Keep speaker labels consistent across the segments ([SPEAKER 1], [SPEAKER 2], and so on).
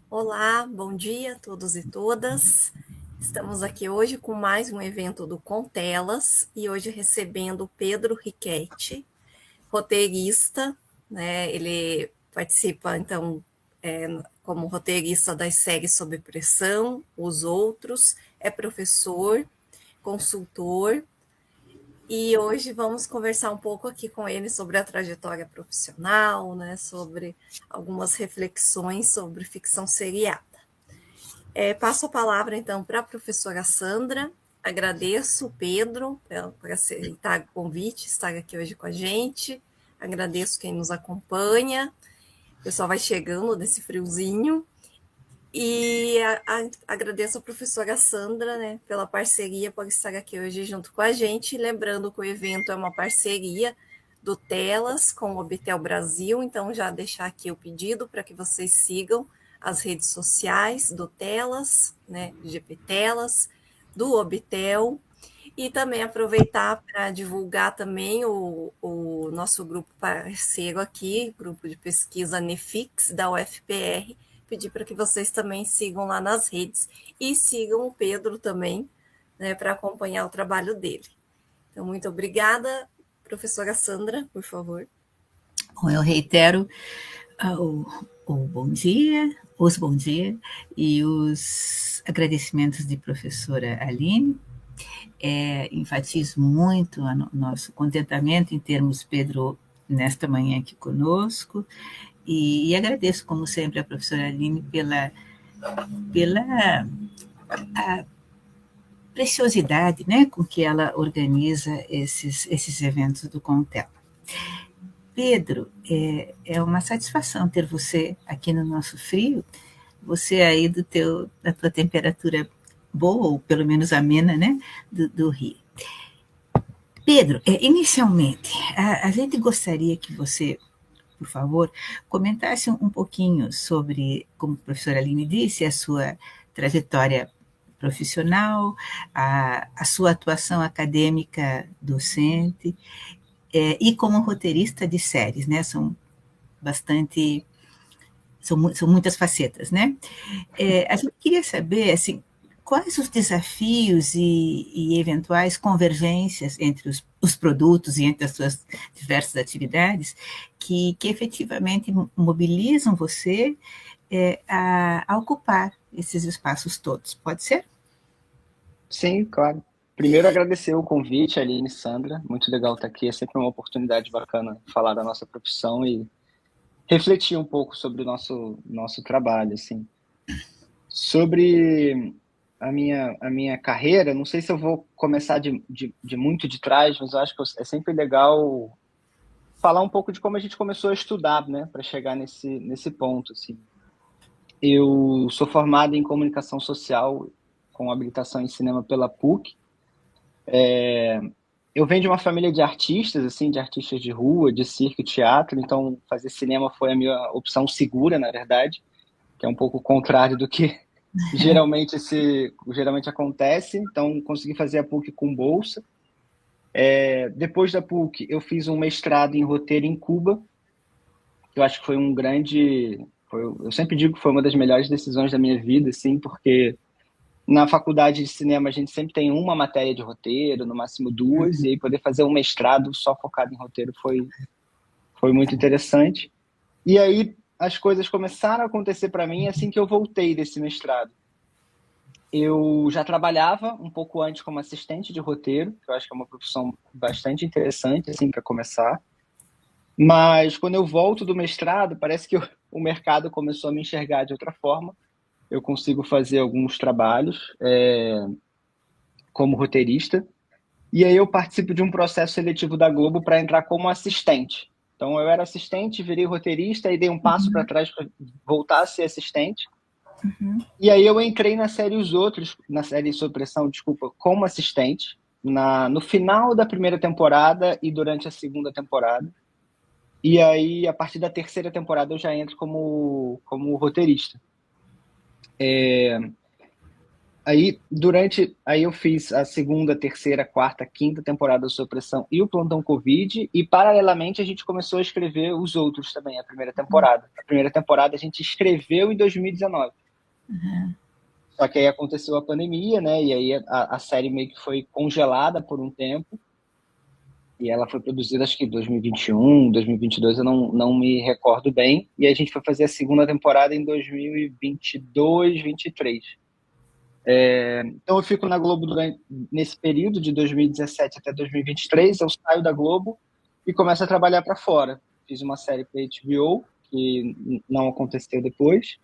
[SPEAKER 1] Olá, bom dia a todos e todas. Estamos aqui hoje com mais um evento do Contelas e hoje recebendo o Pedro Riquetti, roteirista, né? Ele participa, então, como roteirista das séries Sob Pressão, Os Outros, é professor, consultor e hoje vamos conversar um pouco aqui com ele sobre a trajetória profissional, né? Sobre algumas reflexões sobre ficção seriada. Passo a palavra, então, para a professora Sandra. Agradeço o Pedro por aceitar o convite, estar aqui hoje com a gente. Agradeço quem nos acompanha. O pessoal vai chegando nesse friozinho. E agradeço a professora Sandra, né, pela parceria, por estar aqui hoje junto com a gente. Lembrando que o evento é uma parceria do Telas com o Obtel Brasil, então já deixar aqui o pedido para que vocês sigam as redes sociais do Telas, né, GP Telas, do Obtel, e também aproveitar para divulgar também o nosso grupo parceiro aqui, grupo de pesquisa Nefix da UFPR, pedir para que vocês também sigam lá nas redes e sigam o Pedro também, né, para acompanhar o trabalho dele. Então, muito obrigada, professora Sandra, por favor.
[SPEAKER 2] Bom, eu reitero o bom dia, os bom dia e os agradecimentos de professora Aline. Enfatizo muito o nosso contentamento em termos Pedro nesta manhã aqui conosco e agradeço, como sempre, a professora Aline pela a preciosidade, né, com que ela organiza esses eventos do Contel. Pedro, é uma satisfação ter você aqui no nosso frio, você aí da tua temperatura boa, ou pelo menos amena, né, do Rio. Pedro, inicialmente, a gente gostaria que você, por favor, comentasse um pouquinho sobre, como a professora Aline disse, a sua trajetória profissional, a sua atuação acadêmica docente, e como roteirista de séries, né? Bastante são muitas facetas, né? A gente queria saber, assim, quais os desafios e eventuais convergências entre os produtos e entre as suas diversas atividades que efetivamente mobilizam você a ocupar esses espaços todos. Pode ser?
[SPEAKER 3] Sim, claro. Primeiro, agradecer o convite, Aline e Sandra. Muito legal estar aqui. É sempre uma oportunidade bacana falar da nossa profissão e refletir um pouco sobre o nosso trabalho, assim. Sobre a minha carreira, não sei se eu vou começar de muito de trás, mas eu acho que é sempre legal falar um pouco de como a gente começou a estudar, né, para chegar nesse ponto, assim. Eu sou formado em comunicação social com habilitação em cinema pela PUC. Eu venho de uma família de artistas, assim, de artistas de rua, de circo e teatro, então fazer cinema foi a minha opção segura, na verdade, que é um pouco o contrário do que geralmente acontece. Então consegui fazer a PUC com bolsa. Depois da PUC, eu fiz um mestrado em roteiro em Cuba, que eu acho que foi um grande, eu sempre digo que foi uma das melhores decisões da minha vida, assim, porque na faculdade de cinema a gente sempre tem uma matéria de roteiro, no máximo duas, e aí poder fazer um mestrado só focado em roteiro foi muito interessante. E aí as coisas começaram a acontecer para mim assim que eu voltei desse mestrado. Eu já trabalhava um pouco antes como assistente de roteiro, que eu acho que é uma profissão bastante interessante assim para começar. Mas quando eu volto do mestrado, parece que o mercado começou a me enxergar de outra forma. Eu consigo fazer alguns trabalhos como roteirista. E aí eu participo de um processo seletivo da Globo para entrar como assistente. Então eu era assistente, virei roteirista e dei um passo para trás para voltar a ser assistente. E aí eu entrei na série Os Outros, na série Sob Pressão, desculpa, como assistente, no final da primeira temporada e durante a segunda temporada. E aí, a partir da terceira temporada, eu já entro como roteirista. Aí eu fiz a segunda, terceira, quarta, quinta temporada do Sob Pressão e o Plantão Covid, e paralelamente a gente começou a escrever os outros também, a primeira temporada. A primeira temporada a gente escreveu em 2019. Só que aí aconteceu a pandemia, né? E aí a série meio que foi congelada por um tempo. E ela foi produzida, acho que em 2021, 2022, eu não me recordo bem. E a gente foi fazer a segunda temporada em 2022, 2023. Então eu fico na Globo nesse período de 2017 até 2023, eu saio da Globo e começo a trabalhar para fora. Fiz uma série para HBO, que não aconteceu depois.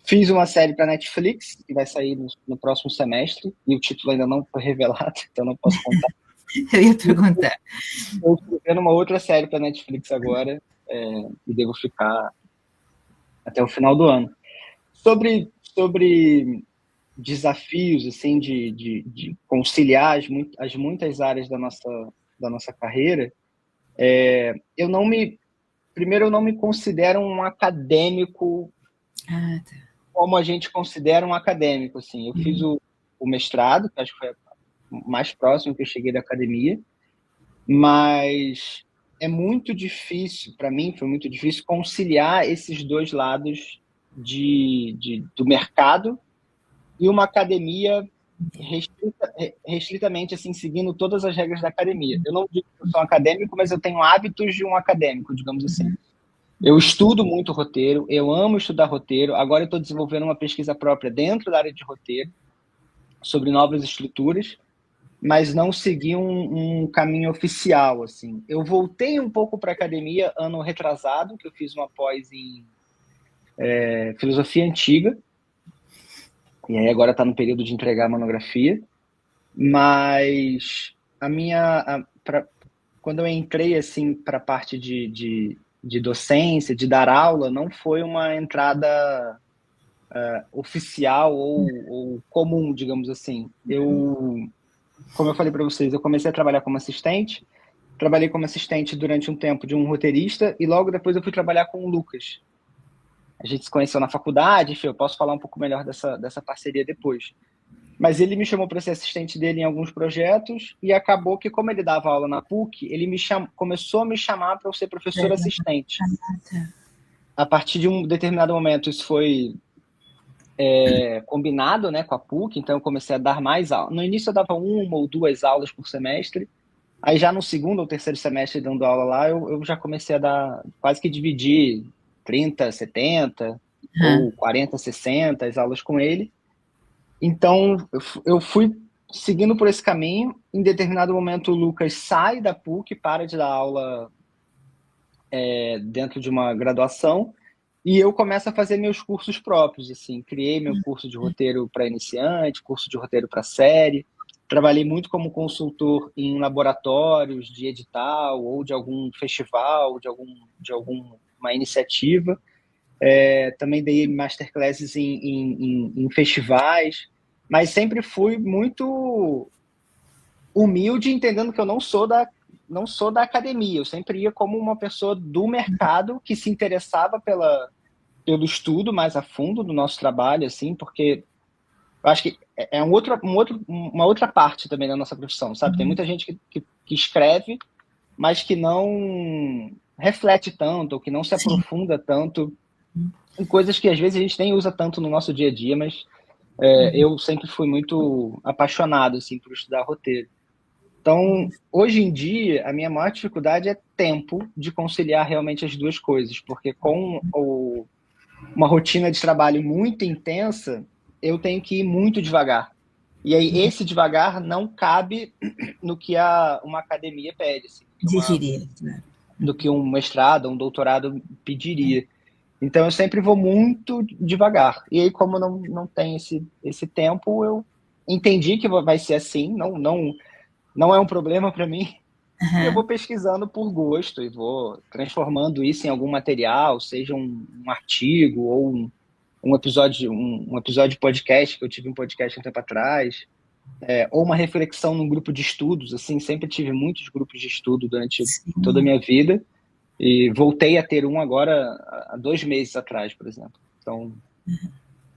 [SPEAKER 3] Fiz uma série para Netflix, que vai sair no próximo semestre, e o título ainda não foi revelado, então não posso contar.
[SPEAKER 2] Eu ia perguntar.
[SPEAKER 3] Estou escrevendo uma outra série para Netflix agora, e devo ficar até o final do ano. Sobre desafios assim de conciliar as muitas áreas da nossa carreira, eu não me considero um acadêmico como a gente considera um acadêmico, assim. Eu fiz o mestrado, que acho que foi o mais próximo que eu cheguei da academia, mas é muito difícil, para mim foi muito difícil conciliar esses dois lados do mercado e uma academia restritamente, assim, seguindo todas as regras da academia. Eu não digo que eu sou um acadêmico, mas eu tenho hábitos de um acadêmico, digamos assim. Eu estudo muito roteiro, eu amo estudar roteiro. Agora eu estou desenvolvendo uma pesquisa própria dentro da área de roteiro sobre novas estruturas, mas não segui um caminho oficial, assim. Eu voltei um pouco para a academia ano retrasado, que eu fiz uma pós em filosofia antiga, e aí agora está no período de entregar a monografia, mas quando eu entrei assim para a parte de docência, de dar aula, não foi uma entrada oficial ou comum, digamos assim. Como eu falei para vocês, eu comecei a trabalhar como assistente, trabalhei como assistente durante um tempo de um roteirista e logo depois eu fui trabalhar com o Lucas. A gente se conheceu na faculdade, enfim, eu posso falar um pouco melhor dessa parceria depois. Mas ele me chamou para ser assistente dele em alguns projetos e acabou que, como ele dava aula na PUC, ele começou a me chamar para eu ser professor assistente. A partir de um determinado momento, isso foi combinado, né, com a PUC, então eu comecei a dar mais aulas. No início eu dava 1 ou 2 aulas por semestre, aí já no segundo ou terceiro semestre dando aula lá, eu já comecei a dar, quase que dividir 30, 70, ou 40, 60 as aulas com ele. Então, eu fui seguindo por esse caminho. Em determinado momento, o Lucas sai da PUC, para de dar aula dentro de uma graduação, e eu começo a fazer meus cursos próprios. Assim, criei meu curso de roteiro para iniciante, curso de roteiro para série. Trabalhei muito como consultor em laboratórios de edital ou de algum festival, de alguma iniciativa. Também dei masterclasses em festivais, mas sempre fui muito humilde, entendendo que eu não sou da academia. Eu sempre ia como uma pessoa do mercado que se interessava pelo estudo mais a fundo do nosso trabalho, assim, porque eu acho que é uma outra parte também da nossa profissão, sabe? Tem muita gente que escreve, mas que não reflete tanto, ou que não se aprofunda tanto em coisas que às vezes a gente nem usa tanto no nosso dia a dia, mas eu sempre fui muito apaixonado assim, por estudar roteiro. Então, hoje em dia, a minha maior dificuldade é tempo de conciliar realmente as duas coisas, porque com uma rotina de trabalho muito intensa, eu tenho que ir muito devagar. E aí, esse devagar não cabe no que uma academia pede, assim, do que um mestrado, um doutorado pediria. Então, eu sempre vou muito devagar. E aí, como não tem esse tempo, eu entendi que vai ser assim, não é um problema para mim. E eu vou pesquisando por gosto e vou transformando isso em algum material, seja um artigo ou um episódio de podcast, que eu tive um podcast um tempo atrás, ou uma reflexão num grupo de estudos. Assim, sempre tive muitos grupos de estudo durante toda a minha vida. E voltei a ter um agora há 2 meses atrás, por exemplo. Então,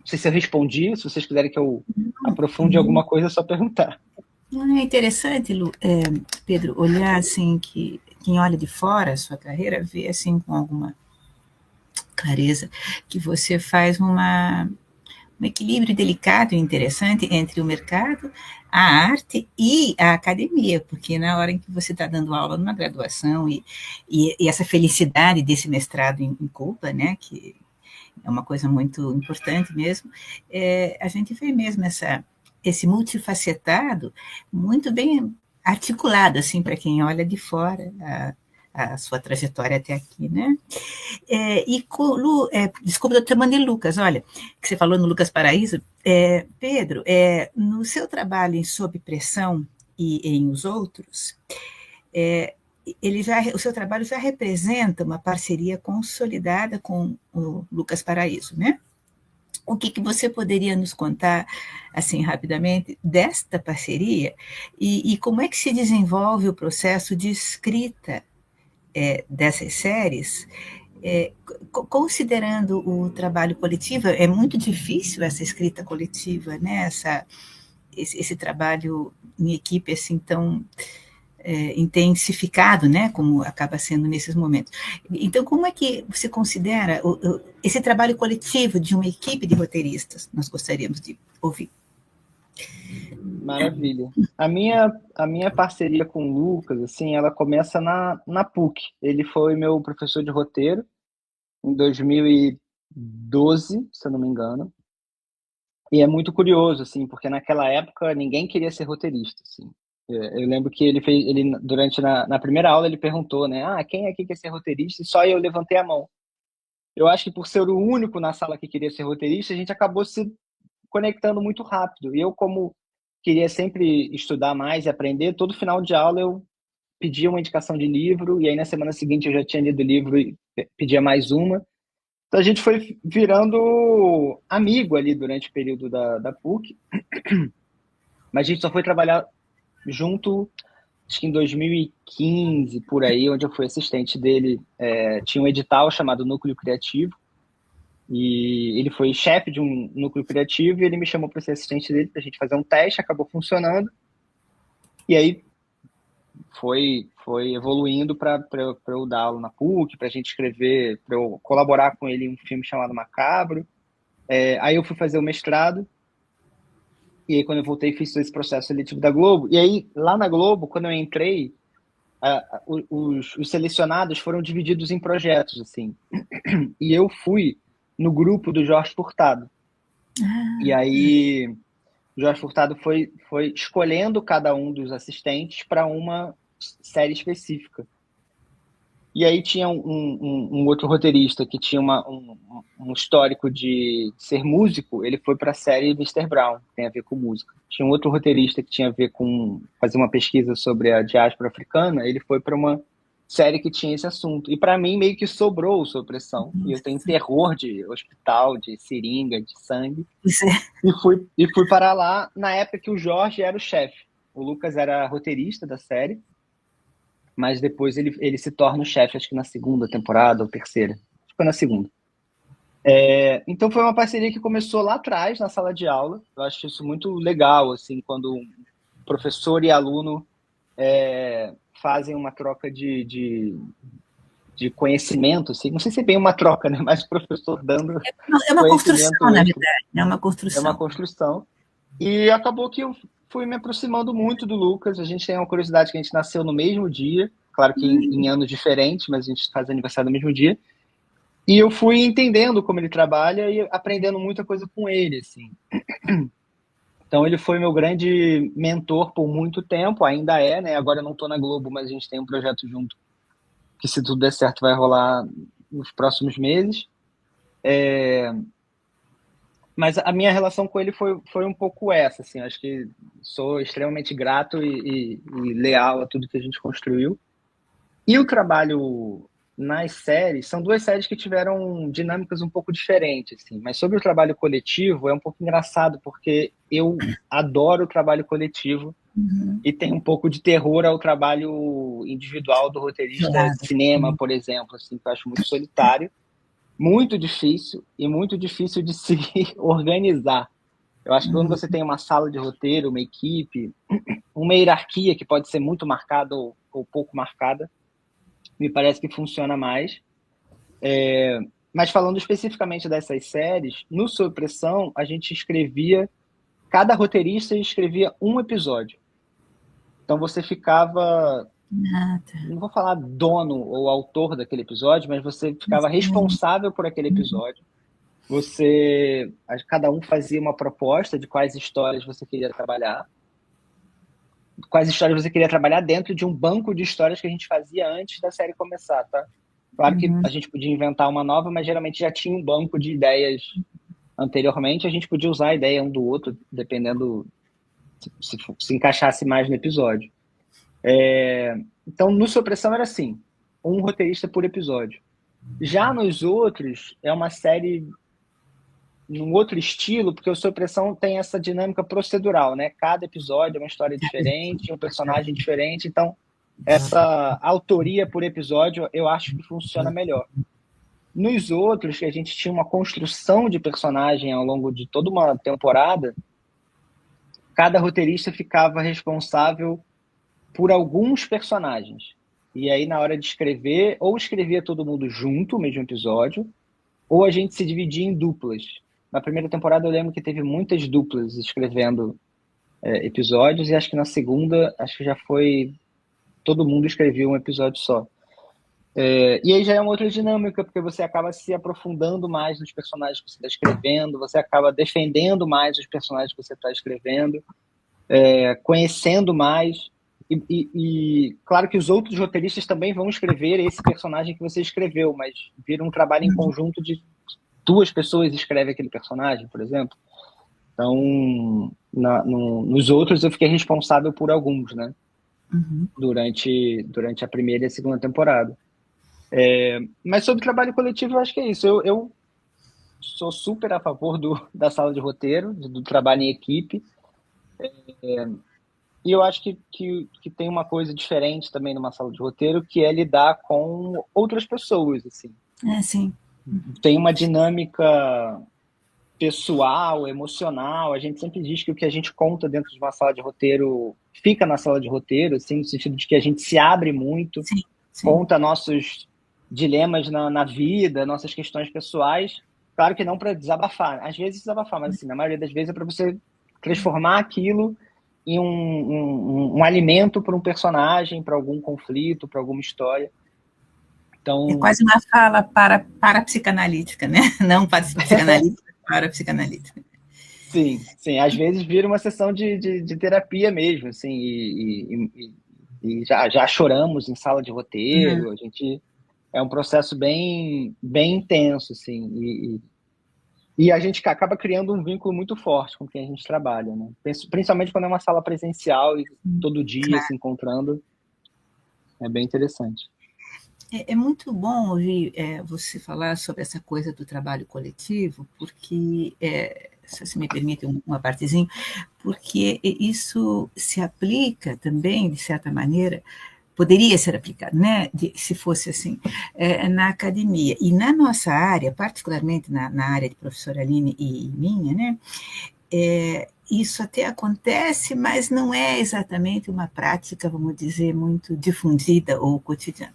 [SPEAKER 3] sei se eu respondi, se vocês quiserem que eu aprofunde alguma coisa, é só perguntar.
[SPEAKER 2] É interessante, Pedro, olhar assim que quem olha de fora a sua carreira vê assim com alguma clareza que você faz um equilíbrio delicado e interessante entre o mercado, a arte e a academia, porque na hora em que você está dando aula numa graduação e essa felicidade desse mestrado em Cuba, né, que é uma coisa muito importante mesmo, a gente vê mesmo esse multifacetado muito bem articulado, assim, para quem olha de fora a sua trajetória até aqui, né? Desculpa, eu estou chamando de Lucas, olha, que você falou no Lucas Paraíso. Pedro, no seu trabalho em Sob Pressão e em Os Outros, o seu trabalho já representa uma parceria consolidada com o Lucas Paraíso, né? O que você poderia nos contar, assim, rapidamente, desta parceria e como é que se desenvolve o processo de escrita dessas séries, considerando o trabalho coletivo? É muito difícil essa escrita coletiva, né? Esse trabalho em equipe assim tão intensificado, né, como acaba sendo nesses momentos. Então, como é que você considera esse trabalho coletivo de uma equipe de roteiristas? Nós gostaríamos de ouvir.
[SPEAKER 3] Maravilha. A minha parceria com o Lucas, assim, ela começa na PUC. Ele foi meu professor de roteiro em 2012, se eu não me engano. E é muito curioso, assim, porque naquela época ninguém queria ser roteirista, assim. Eu lembro que durante na primeira aula ele perguntou, né, quem aqui quer ser roteirista? E só eu levantei a mão. Eu acho que por ser o único na sala que queria ser roteirista, a gente acabou se conectando muito rápido. E eu, como queria sempre estudar mais e aprender, todo final de aula eu pedia uma indicação de livro, e aí na semana seguinte eu já tinha lido o livro e pedia mais uma. Então a gente foi virando amigo ali durante o período da PUC, mas a gente só foi trabalhar junto, acho que em 2015, por aí, onde eu fui assistente dele. Tinha um edital chamado Núcleo Criativo, e ele foi chefe de um núcleo criativo, e ele me chamou para ser assistente dele, para a gente fazer um teste, acabou funcionando, e aí foi evoluindo para eu dar aula na PUC, para a gente escrever, para eu colaborar com ele em um filme chamado Macabro. Aí eu fui fazer o mestrado, e aí quando eu voltei fiz esse processo seletivo da Globo, e aí lá na Globo, quando eu entrei, os selecionados foram divididos em projetos, assim, e eu fui no grupo do Jorge Furtado. E aí o Jorge Furtado foi escolhendo cada um dos assistentes para uma série específica. E aí tinha um outro roteirista que tinha um histórico de ser músico, ele foi para a série Mr. Brown, que tem a ver com música. Tinha um outro roteirista que tinha a ver com fazer uma pesquisa sobre a diáspora africana, ele foi para uma série que tinha esse assunto. E para mim meio que sobrou o Sob Pressão. E eu tenho terror de hospital, de seringa, de sangue. E fui parar lá na época que o Jorge era o chefe. O Lucas era roteirista da série, mas depois ele se torna o chefe, acho que na segunda temporada ou terceira. Ficou na segunda. Então foi uma parceria que começou lá atrás, na sala de aula. Eu acho isso muito legal, assim, quando um professor e aluno fazem uma troca de conhecimento, assim. Não sei se é bem uma troca, né? Mas o professor dando
[SPEAKER 2] é uma construção, na verdade. É uma construção.
[SPEAKER 3] É uma construção. E acabou que eu fui me aproximando muito do Lucas. A gente tem uma curiosidade que a gente nasceu no mesmo dia, claro que em anos diferentes, mas a gente faz aniversário no mesmo dia. E eu fui entendendo como ele trabalha e aprendendo muita coisa com ele, assim. Então ele foi meu grande mentor por muito tempo, ainda é, né? Agora eu não estou na Globo, mas a gente tem um projeto junto que, se tudo der certo, vai rolar nos próximos meses. Mas a minha relação com ele foi um pouco essa, assim. Acho que sou extremamente grato e leal a tudo que a gente construiu. E o trabalho nas séries, são duas séries que tiveram dinâmicas um pouco diferentes, assim. Mas sobre o trabalho coletivo, é um pouco engraçado, porque eu adoro o trabalho coletivo. E tem um pouco de terror ao trabalho individual do roteirista de cinema, por exemplo, assim, que eu acho muito solitário. muito difícil e muito difícil de se organizar. Eu acho que quando você tem uma sala de roteiro, uma equipe, uma hierarquia que pode ser muito marcada ou pouco marcada, me parece que funciona mais. Mas falando especificamente dessas séries, no Sob Pressão, a gente escrevia, cada roteirista escrevia um episódio. Então você ficava, não vou falar dono ou autor daquele episódio, mas você ficava responsável por aquele episódio. Cada um fazia uma proposta de quais histórias você queria trabalhar, dentro de um banco de histórias que a gente fazia antes da série começar, tá? Claro que a gente podia inventar uma nova, mas geralmente já tinha um banco de ideias anteriormente, a gente podia usar a ideia um do outro, dependendo se encaixasse mais no episódio. Então, no Sob Pressão era assim, um roteirista por episódio. Já nos outros, é uma série num outro estilo, porque o Sob Pressão tem essa dinâmica procedural, né? Cada episódio é uma história diferente, um personagem diferente, então essa autoria por episódio eu acho que funciona melhor. Nos outros, que a gente tinha uma construção de personagem ao longo de toda uma temporada, cada roteirista ficava responsável por alguns personagens. E aí, na hora de escrever, ou escrevia todo mundo junto, o mesmo episódio, ou a gente se dividia em duplas. Na primeira temporada eu lembro que teve muitas duplas escrevendo episódios, e acho que na segunda, acho que já foi... todo mundo escrevia um episódio só. E aí já é uma outra dinâmica, porque você acaba se aprofundando mais nos personagens que você está escrevendo, você acaba defendendo mais os personagens que você está escrevendo, conhecendo mais. E claro que os outros roteiristas também vão escrever esse personagem que você escreveu, mas vira um trabalho em conjunto de 2 pessoas escrevem aquele personagem, por exemplo. Então, nos outros eu fiquei responsável por alguns, né? Durante a primeira e a segunda temporada. Mas sobre trabalho coletivo, eu acho que é isso. Eu sou super a favor da sala de roteiro, do trabalho em equipe. E eu acho que tem uma coisa diferente também numa sala de roteiro, que é lidar com outras pessoas, assim.
[SPEAKER 2] Sim.
[SPEAKER 3] Tem uma dinâmica pessoal, emocional. A gente sempre diz que o que a gente conta dentro de uma sala de roteiro fica na sala de roteiro, assim, no sentido de que a gente se abre muito,
[SPEAKER 2] Sim.
[SPEAKER 3] conta nossos dilemas na vida, nossas questões pessoais. Claro que não para desabafar. Às vezes desabafar, mas assim, na maioria das vezes é para você transformar aquilo em um alimento para um personagem, para algum conflito, para alguma história. Então,
[SPEAKER 2] é quase uma fala para psicanalítica, né? Não para psicanalítica, para psicanalítica.
[SPEAKER 3] Sim, sim. Às vezes vira uma sessão de terapia mesmo, assim, e já choramos em sala de roteiro. A gente é um processo bem intenso, assim, e a gente acaba criando um vínculo muito forte com quem a gente trabalha, né? Principalmente quando é uma sala presencial e todo dia se encontrando, é bem interessante.
[SPEAKER 2] É muito bom ouvir você falar sobre essa coisa do trabalho coletivo, porque, se você me permite uma partezinha, porque isso se aplica também, de certa maneira, poderia ser aplicado, né, se fosse assim, na academia. E na nossa área, particularmente na área de professora Aline e minha, né, isso até acontece, mas não é exatamente uma prática, vamos dizer, muito difundida ou cotidiana.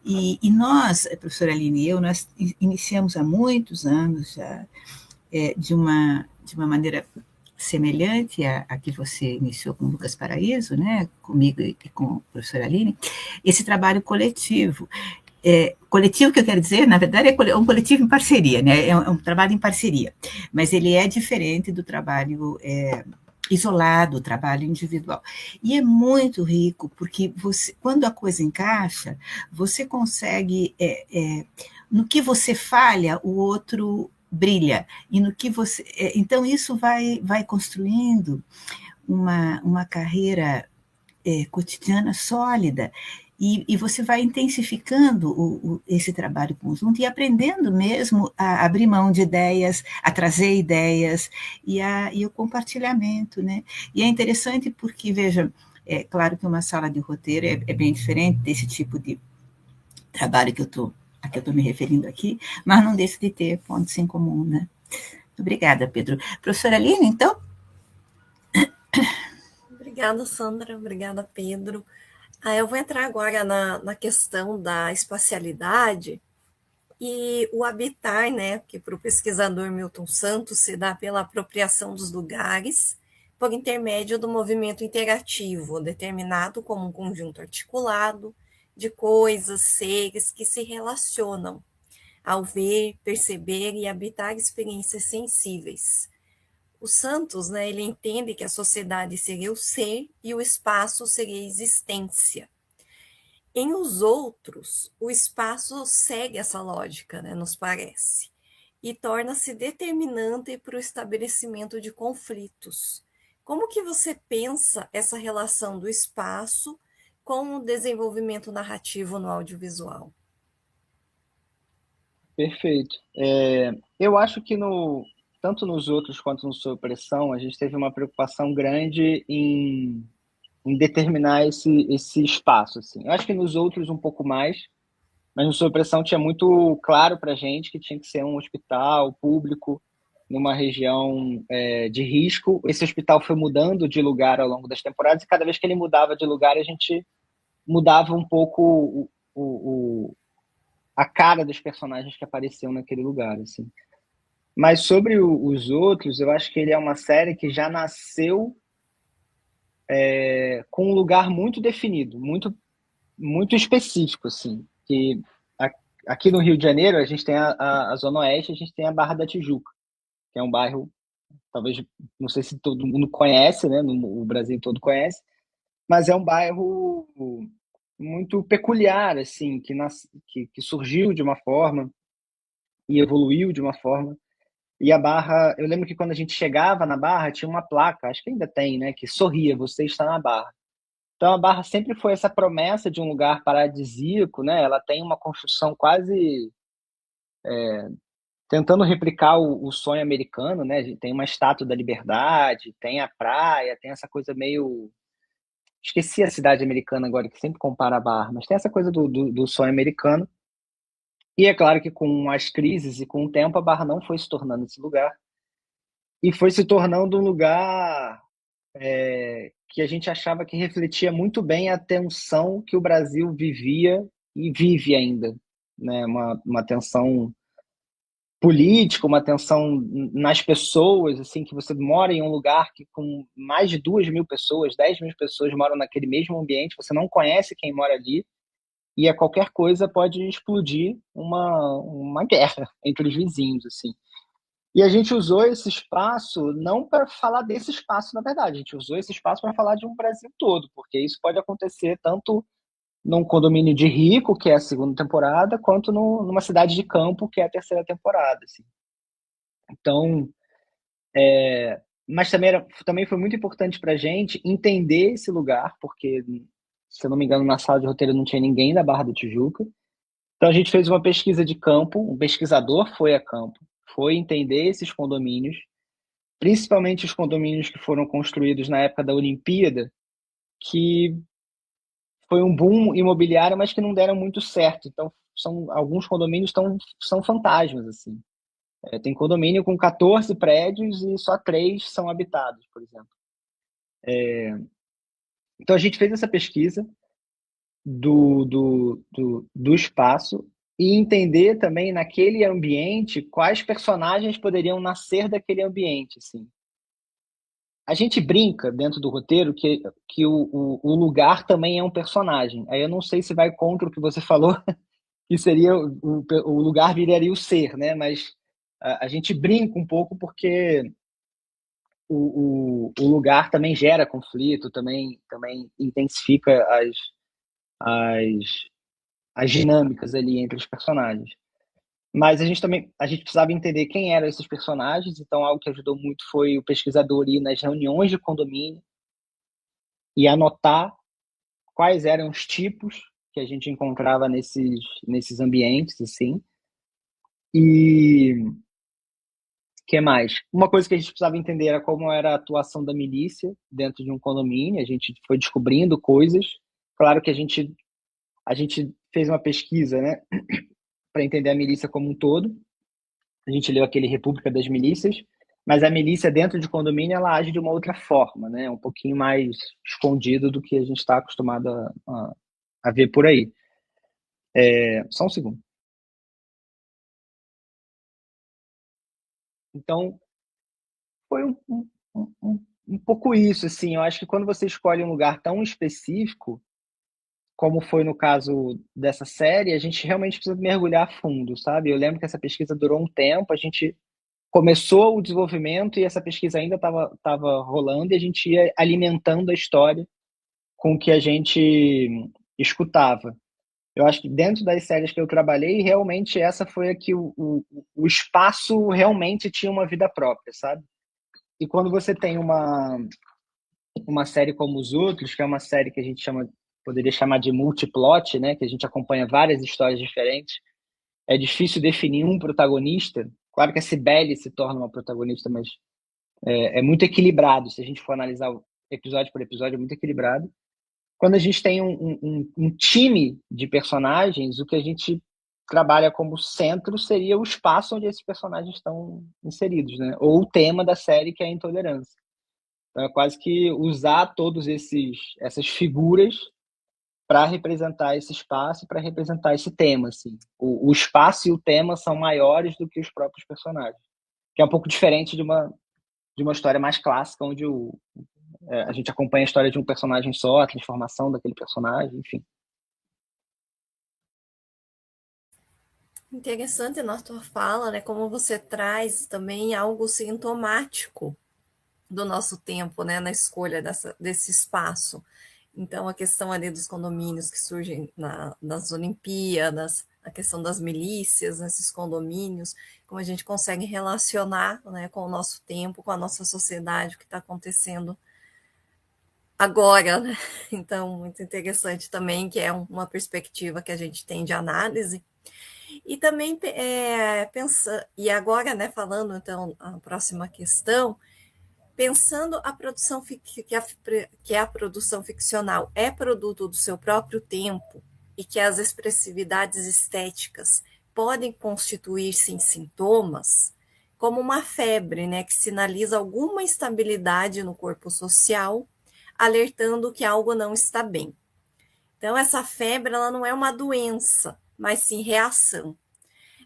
[SPEAKER 2] E nós, professora Aline e eu, nós iniciamos há muitos anos já, de uma maneira semelhante à que você iniciou com o Lucas Paraíso, né, comigo e com a professora Aline, esse trabalho coletivo. Coletivo que eu quero dizer, na verdade, é um coletivo em parceria, né? É um trabalho em parceria, mas ele é diferente do trabalho isolado, o trabalho individual. E é muito rico, porque você, quando a coisa encaixa, você consegue, no que você falha, o outro brilha, e no que você... então, isso vai construindo uma carreira cotidiana sólida, e você vai intensificando esse trabalho conjunto e aprendendo mesmo a abrir mão de ideias, a trazer ideias e o compartilhamento, né? E é interessante porque, veja, é claro que uma sala de roteiro é bem diferente desse tipo de trabalho que eu estou a que eu estou me referindo aqui, mas não deixa de ter pontos em comum, né? Obrigada, Pedro. Professora Aline, então?
[SPEAKER 1] Obrigada, Sandra. Obrigada, Pedro. Eu vou entrar agora na questão da espacialidade e o habitar, né, que para o pesquisador Milton Santos se dá pela apropriação dos lugares por intermédio do movimento interativo, determinado como um conjunto articulado de coisas, seres que se relacionam ao ver, perceber e habitar experiências sensíveis. O Santos, né, ele entende que a sociedade seria o ser e o espaço seria a existência. Em os outros, o espaço segue essa lógica, né, nos parece, e torna-se determinante para o estabelecimento de conflitos. Como que você pensa essa relação do espaço com o desenvolvimento narrativo no audiovisual?
[SPEAKER 3] Perfeito. Eu acho que tanto nos outros quanto no Sob Pressão, a gente teve uma preocupação grande em determinar esse espaço. Assim. Eu acho que nos outros um pouco mais, mas no Sob Pressão tinha muito claro para a gente que tinha que ser um hospital público numa região de risco. Esse hospital foi mudando de lugar ao longo das temporadas e cada vez que ele mudava de lugar, a gente mudava um pouco a cara dos personagens que apareciam naquele lugar, assim. Mas sobre os outros, eu acho que ele é uma série que já nasceu com um lugar muito definido, muito específico, assim. Que aqui no Rio de Janeiro, a gente tem a Zona Oeste, a gente tem a Barra da Tijuca, que é um bairro, talvez, não sei se todo mundo conhece, né? O Brasil todo conhece, mas é um bairro muito peculiar, assim, que surgiu de uma forma e evoluiu de uma forma. E a Barra, eu lembro que quando a gente chegava na Barra, tinha uma placa, acho que ainda tem, né, que sorria, você está na Barra. Então a Barra sempre foi essa promessa de um lugar paradisíaco, né? Ela tem uma construção quase tentando replicar o sonho americano, né? Tem uma estátua da Liberdade, tem a praia, tem essa coisa meio. Esqueci a cidade americana agora, que sempre compara a Barra, mas tem essa coisa do sonho americano. E é claro que com as crises e com o tempo, a Barra não foi se tornando esse lugar. E foi se tornando um lugar que a gente achava que refletia muito bem a tensão que o Brasil vivia e vive ainda, né? Uma tensão política, uma tensão nas pessoas, assim, que você mora em um lugar que com mais de 2.000 pessoas, 10.000 pessoas moram naquele mesmo ambiente, você não conhece quem mora ali, e a qualquer coisa pode explodir uma guerra entre os vizinhos, assim. E a gente usou esse espaço não para falar desse espaço, na verdade, a gente usou esse espaço para falar de um Brasil todo, porque isso pode acontecer tanto num condomínio de rico, que é a segunda temporada, quanto numa cidade de campo, que é a terceira temporada. Assim. Então, mas também foi muito importante para a gente entender esse lugar, porque, se eu não me engano, na sala de roteiro não tinha ninguém da Barra da Tijuca. Então, a gente fez uma pesquisa de campo, um pesquisador foi a campo, foi entender esses condomínios, principalmente os condomínios que foram construídos na época da Olimpíada, que foi um boom imobiliário, mas que não deram muito certo. Então, alguns condomínios são fantasmas, assim. Tem condomínio com 14 prédios e só 3 são habitados, por exemplo. Então, a gente fez essa pesquisa do espaço e entender também naquele ambiente quais personagens poderiam nascer daquele ambiente, assim. A gente brinca dentro do roteiro que o lugar também é um personagem. Aí eu não sei se vai contra o que você falou, que seria o lugar viraria o ser, né? Mas a gente brinca um pouco porque o lugar também gera conflito, também intensifica as, as dinâmicas ali entre os personagens. Mas a gente precisava entender quem eram esses personagens, então algo que ajudou muito foi o pesquisador ir nas reuniões de condomínio e anotar quais eram os tipos que a gente encontrava nesses ambientes, assim. E que mais? Uma coisa que a gente precisava entender era como era a atuação da milícia dentro de um condomínio. A gente foi descobrindo coisas. Claro que a gente fez uma pesquisa, né, para entender a milícia como um todo. A gente leu aquele República das Milícias, mas a milícia dentro de condomínio ela age de uma outra forma, né? Um pouquinho mais escondido do que a gente está acostumado a ver por aí. Só um segundo. Então, foi um pouco isso, assim. Eu acho que quando você escolhe um lugar tão específico, como foi no caso dessa série, a gente realmente precisa mergulhar a fundo, sabe? Eu lembro que essa pesquisa durou um tempo, a gente começou o desenvolvimento e essa pesquisa ainda estava rolando e a gente ia alimentando a história com o que a gente escutava. Eu acho que dentro das séries que eu trabalhei, realmente essa foi a que o espaço realmente tinha uma vida própria, sabe? E quando você tem uma série como Os Outros, que é uma série que a gente poderia chamar de multiplot, né? Que a gente acompanha várias histórias diferentes, é difícil definir um protagonista. Claro que a Cibele se torna uma protagonista, mas é muito equilibrado. Se a gente for analisar episódio por episódio, é muito equilibrado. Quando a gente tem um time de personagens, o que a gente trabalha como centro seria o espaço onde esses personagens estão inseridos, né? Ou o tema da série, que é a intolerância. Então, é quase que usar todos essas figuras para representar esse espaço, para representar esse tema, assim. O espaço e o tema são maiores do que os próprios personagens, que é um pouco diferente de uma história mais clássica, onde a gente acompanha a história de um personagem só, a transformação daquele personagem, enfim.
[SPEAKER 1] Interessante na tua fala, né? Como você traz também algo sintomático do nosso tempo, né? Na escolha desse espaço. Então, a questão ali dos condomínios que surgem nas Olimpíadas, a questão das milícias nesses condomínios, como a gente consegue relacionar, né, com o nosso tempo, com a nossa sociedade, o que está acontecendo agora, né? Então, muito interessante também, que é uma perspectiva que a gente tem de análise. E também e agora, né, falando então a próxima questão, pensando a produção que a produção ficcional é produto do seu próprio tempo e que as expressividades estéticas podem constituir-se em sintomas, como uma febre, né, que sinaliza alguma instabilidade no corpo social, alertando que algo não está bem. Então, essa febre ela não é uma doença, mas sim reação,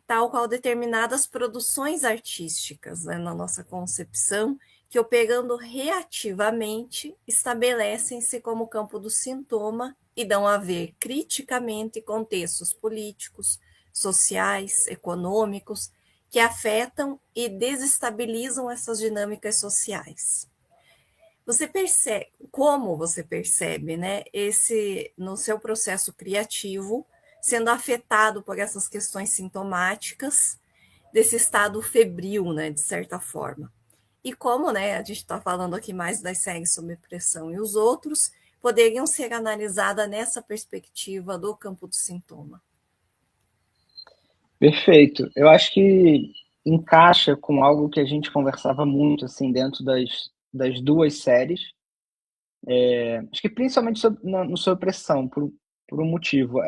[SPEAKER 1] tal qual determinadas produções artísticas, né, na nossa concepção, que operando reativamente estabelecem-se como campo do sintoma e dão a ver criticamente contextos políticos, sociais, econômicos, que afetam e desestabilizam essas dinâmicas sociais. Como você percebe, né, no seu processo criativo, sendo afetado por essas questões sintomáticas desse estado febril, né, de certa forma. E como, né, a gente está falando aqui mais das séries sobre pressão e os outros, poderiam ser analisadas nessa perspectiva do campo do sintoma.
[SPEAKER 3] Perfeito. Eu acho que encaixa com algo que a gente conversava muito, assim, dentro das duas séries. Acho que principalmente no Sob Pressão, por um motivo.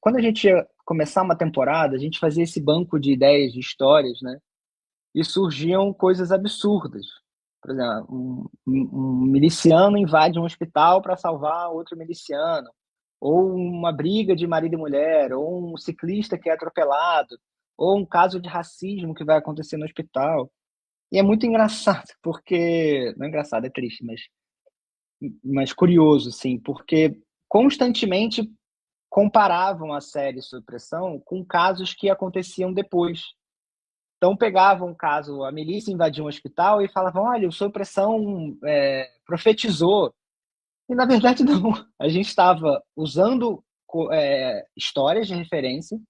[SPEAKER 3] Quando a gente ia começar uma temporada, a gente fazia esse banco de ideias, de histórias, né? E surgiam coisas absurdas. Por exemplo, um miliciano invade um hospital para salvar outro miliciano, ou uma briga de marido e mulher, ou um ciclista que é atropelado, ou um caso de racismo que vai acontecer no hospital. E é muito engraçado, porque... Não é engraçado, é triste, mas curioso, assim, porque constantemente comparavam a série Sob Pressão com casos que aconteciam depois. Então pegavam um caso, a milícia invadiu um hospital e falavam, olha, o Sob Pressão profetizou. E na verdade não. A gente estava usando histórias de referência,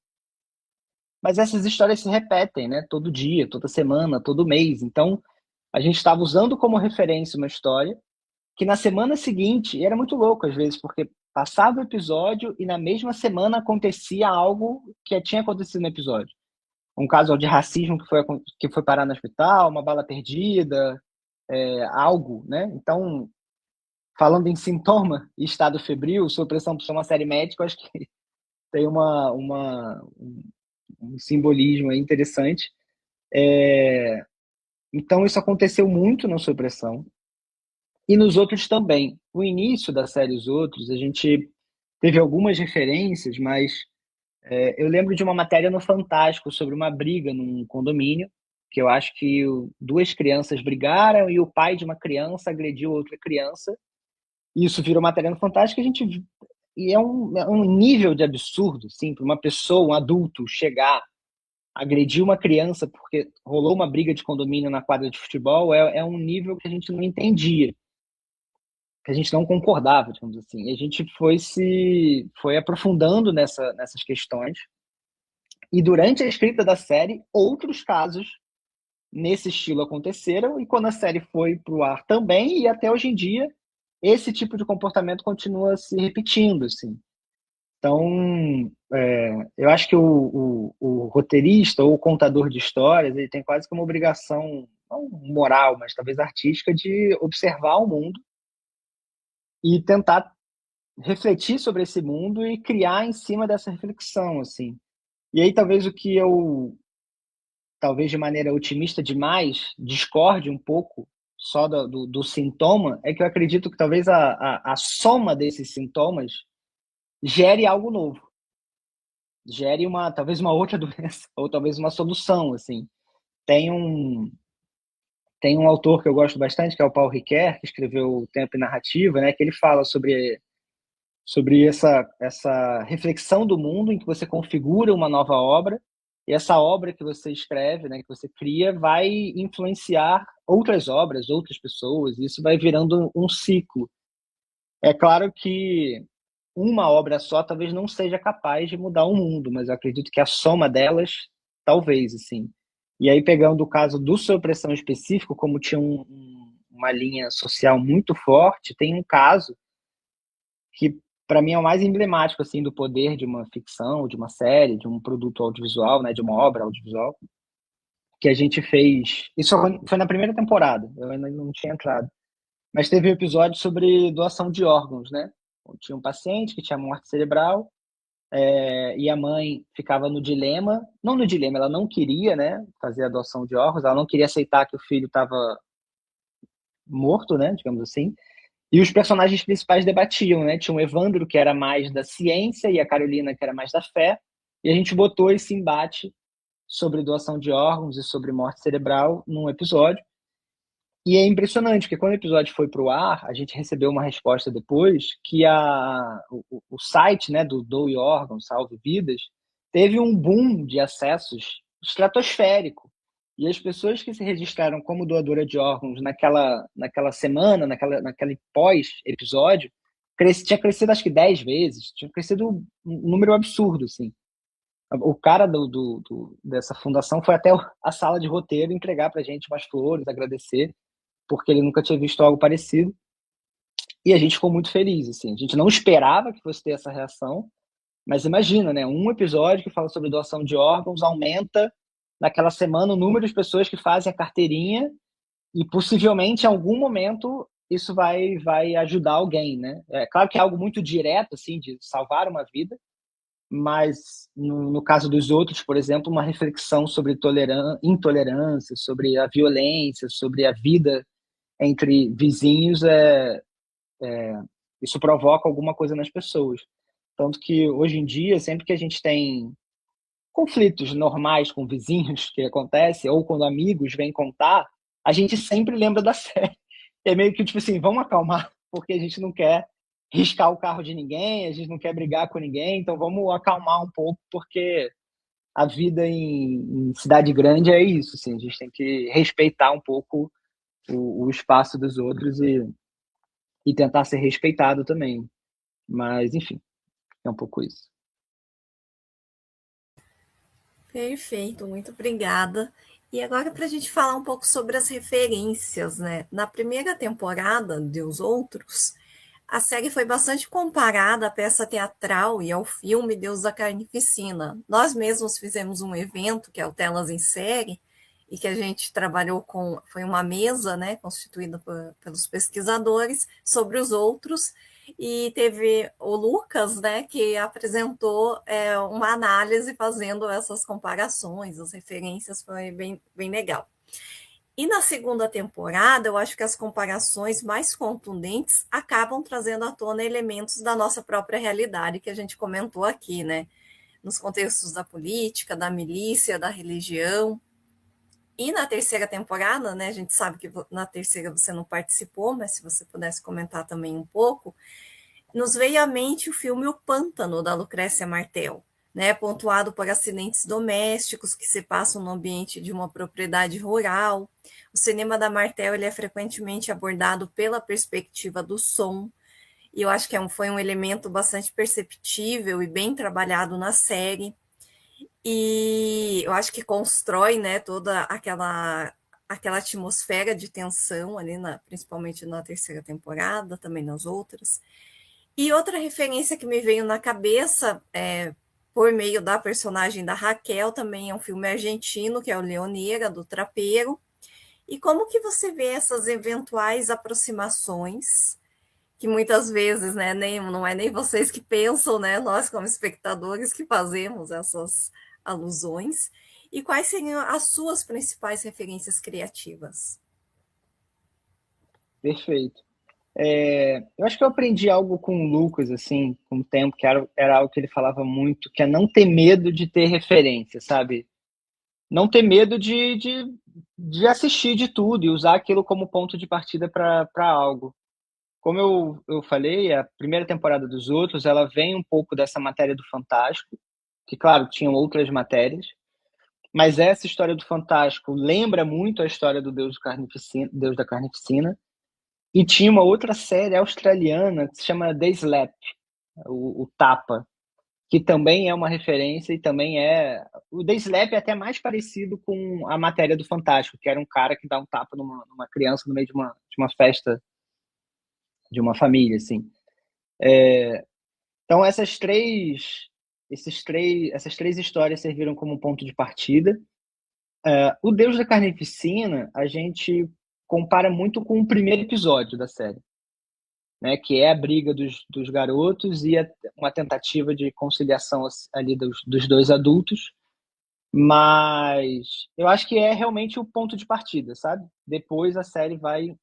[SPEAKER 3] mas essas histórias se repetem, né? Todo dia, toda semana, todo mês. Então a gente estava usando como referência uma história que na semana seguinte, e era muito louco às vezes, porque passava o episódio e na mesma semana acontecia algo que tinha acontecido no episódio. Um caso de racismo que foi parar no hospital, uma bala perdida, algo, né? Então, falando em sintoma e estado febril, Sob Pressão por ser uma série médica, eu acho que tem um simbolismo aí interessante. Então, isso aconteceu muito no Sob Pressão. E nos outros também. O início da série Os Outros, a gente teve algumas referências, mas eu lembro de uma matéria no Fantástico sobre uma briga num condomínio, que eu acho que duas crianças brigaram e o pai de uma criança agrediu outra criança. E isso virou matéria no Fantástico. E é um nível de absurdo, sim, para uma pessoa, um adulto, chegar, agredir uma criança porque rolou uma briga de condomínio na quadra de futebol, é um nível que a gente não entendia, que a gente não concordava, digamos assim. E a gente foi aprofundando nessas questões. E durante a escrita da série, outros casos nesse estilo aconteceram, e quando a série foi para o ar também, e até hoje em dia, esse tipo de comportamento continua se repetindo, assim. Então, eu acho que o roteirista ou o contador de histórias, ele tem quase que uma obrigação, não moral, mas talvez artística, de observar o mundo e tentar refletir sobre esse mundo e criar em cima dessa reflexão, assim. E aí talvez o que eu, talvez de maneira otimista demais, discorde um pouco só do sintoma, é que eu acredito que talvez a soma desses sintomas gere algo novo, gere talvez uma outra doença, ou talvez uma solução, assim. Tem um, tem um autor que eu gosto bastante, que é o Paul Ricoeur, que escreveu O Tempo e Narrativa, né, que ele fala sobre essa reflexão do mundo em que você configura uma nova obra, e essa obra que você escreve, né, que você cria, vai influenciar outras obras, outras pessoas, e isso vai virando um ciclo. É claro que uma obra só talvez não seja capaz de mudar o mundo, mas eu acredito que a soma delas, talvez, assim. E aí, pegando o caso do Sob Pressão específico, como tinha uma linha social muito forte, tem um caso que para mim é o mais emblemático assim do poder de uma ficção, de uma série, de um produto audiovisual, né, de uma obra audiovisual, que a gente fez. Isso foi na primeira temporada, eu ainda não tinha entrado. Mas teve um episódio sobre doação de órgãos, né? Tinha um paciente que tinha morte cerebral, e a mãe ficava no dilema, não no dilema, ela não queria, né, fazer a doação de órgãos, ela não queria aceitar que o filho estava morto, né, digamos assim. E os personagens principais debatiam, né? Tinha o Evandro, que era mais da ciência, e a Carolina, que era mais da fé. E a gente botou esse embate sobre doação de órgãos e sobre morte cerebral num episódio. E é impressionante, porque quando o episódio foi para o ar, a gente recebeu uma resposta depois que o site, né, do Doe Órgãos, Salve Vidas, teve um boom de acessos estratosférico. E as pessoas que se registraram como doadora de órgãos naquela semana, naquele pós-episódio, tinha crescido acho que 10 vezes, tinha crescido um número absurdo, assim. O cara dessa fundação foi até a sala de roteiro entregar para a gente umas flores, agradecer, porque ele nunca tinha visto algo parecido. E a gente ficou muito feliz, assim. A gente não esperava que fosse ter essa reação, mas imagina, né? Um episódio que fala sobre doação de órgãos aumenta naquela semana o número de pessoas que fazem a carteirinha e possivelmente em algum momento isso vai ajudar alguém, né? É claro que é algo muito direto, assim, de salvar uma vida, mas no caso dos outros, por exemplo, uma reflexão sobre intolerância, sobre a violência, sobre a vida entre vizinhos, isso provoca alguma coisa nas pessoas. Tanto que hoje em dia, sempre que a gente tem conflitos normais com vizinhos que acontece, ou quando amigos vêm contar, a gente sempre lembra da série. É meio que tipo assim, vamos acalmar, porque a gente não quer riscar o carro de ninguém, a gente não quer brigar com ninguém, então vamos acalmar um pouco, porque a vida em cidade grande é isso, assim, a gente tem que respeitar um pouco o espaço dos outros e tentar ser respeitado também. Mas, enfim, é um pouco isso.
[SPEAKER 1] Perfeito, muito obrigada. E agora para a gente falar um pouco sobre as referências, né? Na primeira temporada de Os Outros, a série foi bastante comparada à peça teatral e ao filme Deus da Carnificina. Nós mesmos fizemos um evento, que é o Telas em Série, e que a gente trabalhou com, foi uma mesa, né, constituída pelos pesquisadores, sobre Os Outros, e teve o Lucas, né, que apresentou uma análise fazendo essas comparações, as referências, foi bem, bem legal. E na segunda temporada, eu acho que as comparações mais contundentes acabam trazendo à tona elementos da nossa própria realidade, que a gente comentou aqui, né? Nos contextos da política, da milícia, da religião. E na terceira temporada, né? A gente sabe que na terceira você não participou, mas se você pudesse comentar também um pouco, nos veio à mente o filme O Pântano, da Lucrécia Martel, né, pontuado por acidentes domésticos que se passam no ambiente de uma propriedade rural. O cinema da Martel ele é frequentemente abordado pela perspectiva do som, e eu acho que foi um elemento bastante perceptível e bem trabalhado na série. E eu acho que constrói, né, toda aquela atmosfera de tensão ali, principalmente na terceira temporada, também nas outras. E outra referência que me veio na cabeça, por meio da personagem da Raquel, também é um filme argentino, que é o Leonera, do Trapeiro. E como que você vê essas eventuais aproximações, que muitas vezes, né, não é nem vocês que pensam, né, nós como espectadores que fazemos essas alusões, e quais seriam as suas principais referências criativas?
[SPEAKER 3] Perfeito. Eu acho que eu aprendi algo com o Lucas, assim, com o tempo, que era algo que ele falava muito, que é não ter medo de ter referência, sabe? Não ter medo de assistir de tudo e usar aquilo como ponto de partida para algo. Como eu falei, a primeira temporada dos outros, ela vem um pouco dessa matéria do Fantástico, que, claro, tinham outras matérias, mas essa história do Fantástico lembra muito a história do Deus da Carnificina, e tinha uma outra série australiana que se chama The Slap, o Tapa, que também é uma referência e também é... O The Slap é até mais parecido com a matéria do Fantástico, que era um cara que dá um tapa numa criança no meio de uma festa de uma família, assim. Então, essas três histórias serviram como ponto de partida. O Deus da Carnificina, a gente compara muito com o primeiro episódio da série, né, que é a briga dos garotos e uma tentativa de conciliação ali dos dois adultos, mas eu acho que é realmente o ponto de partida, sabe? Depois a série vai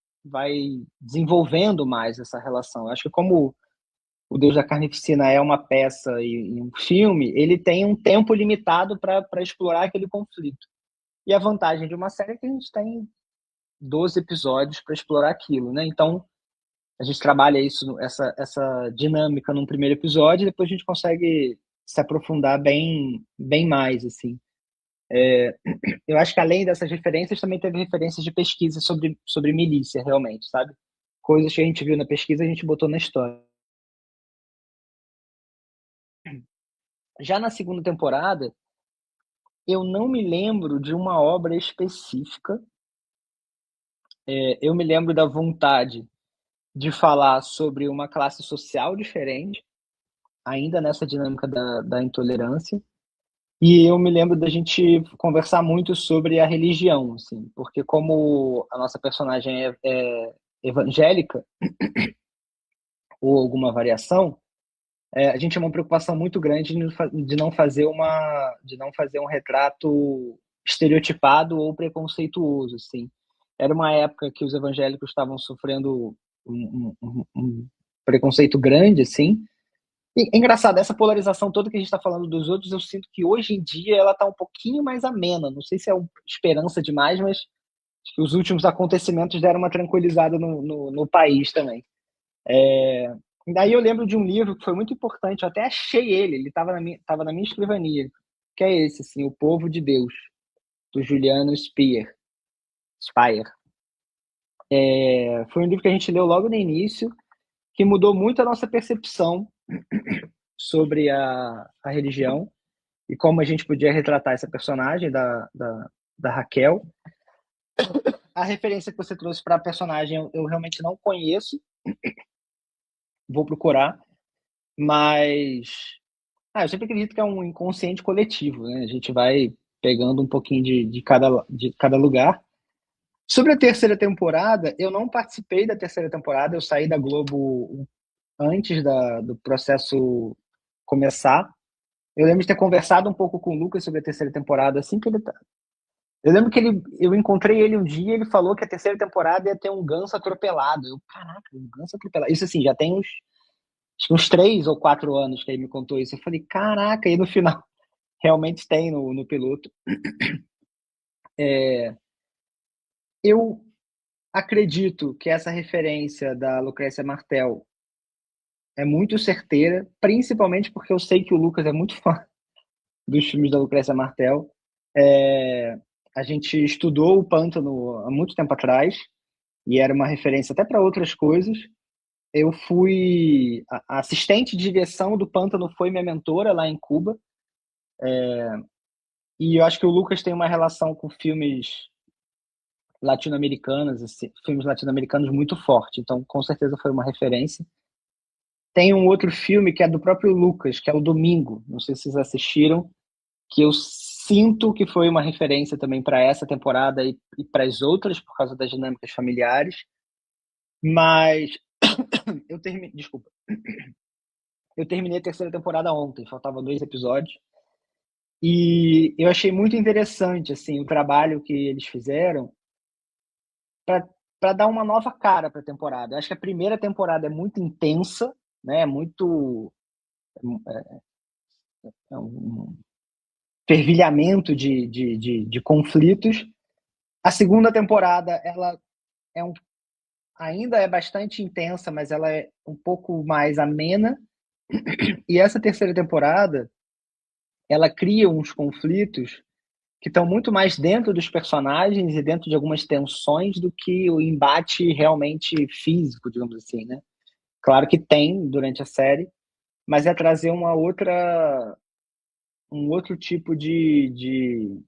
[SPEAKER 3] desenvolvendo mais essa relação. Eu acho que como o Deus da Carnificina é uma peça e um filme, ele tem um tempo limitado para explorar aquele conflito. E a vantagem de uma série é que a gente tem 12 episódios para explorar aquilo, né? Então, a gente trabalha essa dinâmica num primeiro episódio e depois a gente consegue se aprofundar bem, bem mais, assim. Eu acho que além dessas referências, também teve referências de pesquisa sobre milícia, realmente, sabe? Coisas que a gente viu na pesquisa, a gente botou na história. Já na segunda temporada, eu não me lembro de uma obra específica. Eu me lembro da vontade de falar sobre uma classe social diferente, ainda nessa dinâmica da intolerância. E eu me lembro da gente conversar muito sobre a religião, assim, porque como a nossa personagem é evangélica, ou alguma variação, a gente tinha uma preocupação muito grande de não fazer um retrato estereotipado ou preconceituoso, assim. Era uma época que os evangélicos estavam sofrendo um preconceito grande, assim. E é engraçado, essa polarização toda que a gente está falando dos outros, eu sinto que hoje em dia ela está um pouquinho mais amena. Não sei se é esperança demais, mas acho que os últimos acontecimentos deram uma tranquilizada no país também. Daí eu lembro de um livro que foi muito importante, eu até achei ele estava na minha escrivania, que é esse, assim, O Povo de Deus, do Juliano Speyer. Foi um livro que a gente leu logo no início, que mudou muito a nossa percepção sobre a religião e como a gente podia retratar essa personagem da Raquel. A referência que você trouxe para a personagem eu realmente não conheço, vou procurar, mas eu sempre acredito que é um inconsciente coletivo, né? A gente vai pegando um pouquinho de cada lugar. Sobre a terceira temporada, eu não participei da terceira temporada, eu saí da Globo antes do processo começar. Eu lembro de ter conversado um pouco com o Lucas sobre a terceira temporada, assim que ele tá. Eu lembro que eu encontrei ele um dia e ele falou que a terceira temporada ia ter um ganso atropelado. Eu, caraca, um ganso atropelado. Isso assim, já tem acho que uns 3 ou 4 anos que ele me contou isso. Eu falei, caraca, e no final realmente tem no piloto. Eu acredito que essa referência da Lucrécia Martel é muito certeira, principalmente porque eu sei que o Lucas é muito fã dos filmes da Lucrécia Martel. A gente estudou o Pântano há muito tempo atrás e era uma referência até para outras coisas. Eu fui a assistente de direção do Pântano, foi minha mentora lá em Cuba. E eu acho que o Lucas tem uma relação com filmes latino-americanos, assim, filmes latino-americanos muito forte. Então, com certeza foi uma referência. Tem um outro filme que é do próprio Lucas, que é o Domingo. Não sei se vocês assistiram, que eu sinto que foi uma referência também para essa temporada e para as outras, por causa das dinâmicas familiares. Mas desculpa. Eu terminei a terceira temporada ontem, faltavam 2 episódios. E eu achei muito interessante assim o trabalho que eles fizeram para dar uma nova cara para a temporada. Eu acho que a primeira temporada é muito intensa, né? É um fervilhamento de conflitos. A segunda temporada ela ainda é bastante intensa, mas ela é um pouco mais amena. E essa terceira temporada ela cria uns conflitos que estão muito mais dentro dos personagens e dentro de algumas tensões do que o embate realmente físico, digamos assim, né? Claro que tem durante a série, mas é trazer um outro tipo de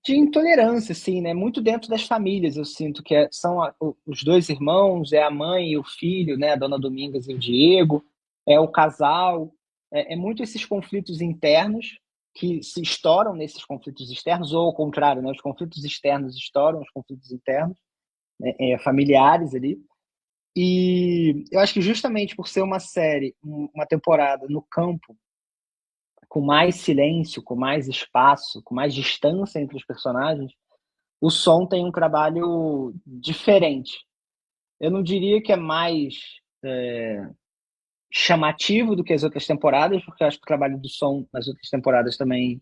[SPEAKER 3] intolerância, assim, né? Muito dentro das famílias, eu sinto que são os 2 irmãos, é a mãe e o filho, né? A Dona Domingas e o Diego, é o casal, é muito esses conflitos internos que se estouram nesses conflitos externos, ou ao contrário, né? Os conflitos externos estouram os conflitos internos, né? Familiares ali. E eu acho que justamente por ser uma série, uma temporada no campo, com mais silêncio, com mais espaço, com mais distância entre os personagens, o som tem um trabalho diferente. Eu não diria que é mais chamativo do que as outras temporadas, porque eu acho que o trabalho do som nas outras temporadas também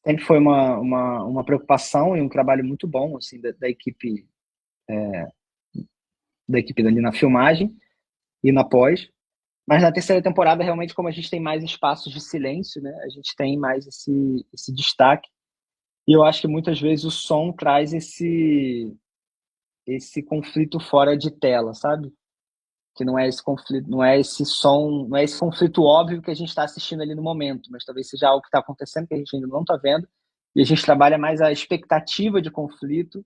[SPEAKER 3] sempre foi uma preocupação e um trabalho muito bom assim da equipe ali na filmagem e na pós. Mas na terceira temporada, realmente, como a gente tem mais espaços de silêncio, né, a gente tem mais esse destaque. E eu acho que muitas vezes o som traz esse conflito fora de tela, sabe? Que não é esse conflito, não é esse som, não é esse conflito óbvio que a gente está assistindo ali no momento, mas talvez seja algo que está acontecendo que a gente ainda não está vendo. E a gente trabalha mais a expectativa de conflito,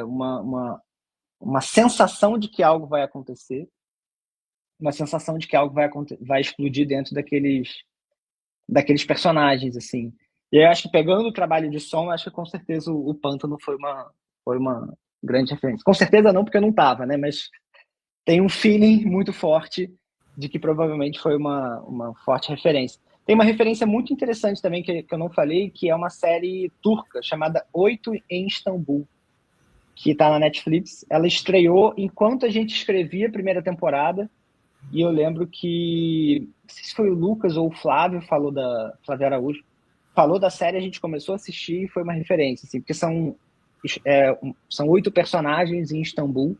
[SPEAKER 3] uma sensação de que algo vai acontecer, uma sensação de que algo vai explodir dentro daqueles personagens, assim. E eu acho que pegando o trabalho de som, acho que com certeza o Pântano foi uma grande referência. Com certeza não, porque eu não estava, né? Mas tem um feeling muito forte de que provavelmente foi uma forte referência. Tem uma referência muito interessante também que eu não falei, que é uma série turca chamada Oito em Istambul, que está na Netflix. Ela estreou enquanto a gente escrevia a primeira temporada, e eu lembro que, não sei se foi o Lucas ou o Flávio, Flávio Araújo, falou da série, a gente começou a assistir e foi uma referência, assim, porque são 8 personagens em Istambul.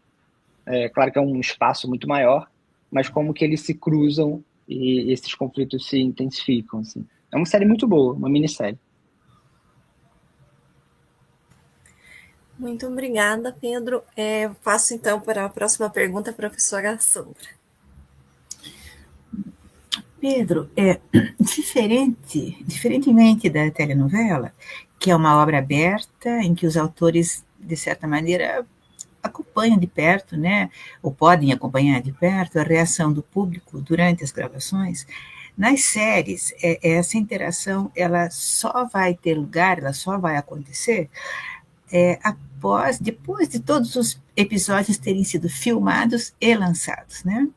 [SPEAKER 3] Claro que é um espaço muito maior, mas como que eles se cruzam e esses conflitos se intensificam, assim. É uma série muito boa, uma minissérie.
[SPEAKER 1] Muito obrigada, Pedro. Passo então para a próxima pergunta, professora Sandra.
[SPEAKER 2] Pedro, diferentemente da telenovela, que é uma obra aberta em que os autores, de certa maneira, acompanham de perto, né, ou podem acompanhar de perto a reação do público durante as gravações, nas séries, essa interação ela só vai ter lugar, ela só vai acontecer depois de todos os episódios terem sido filmados e lançados, né?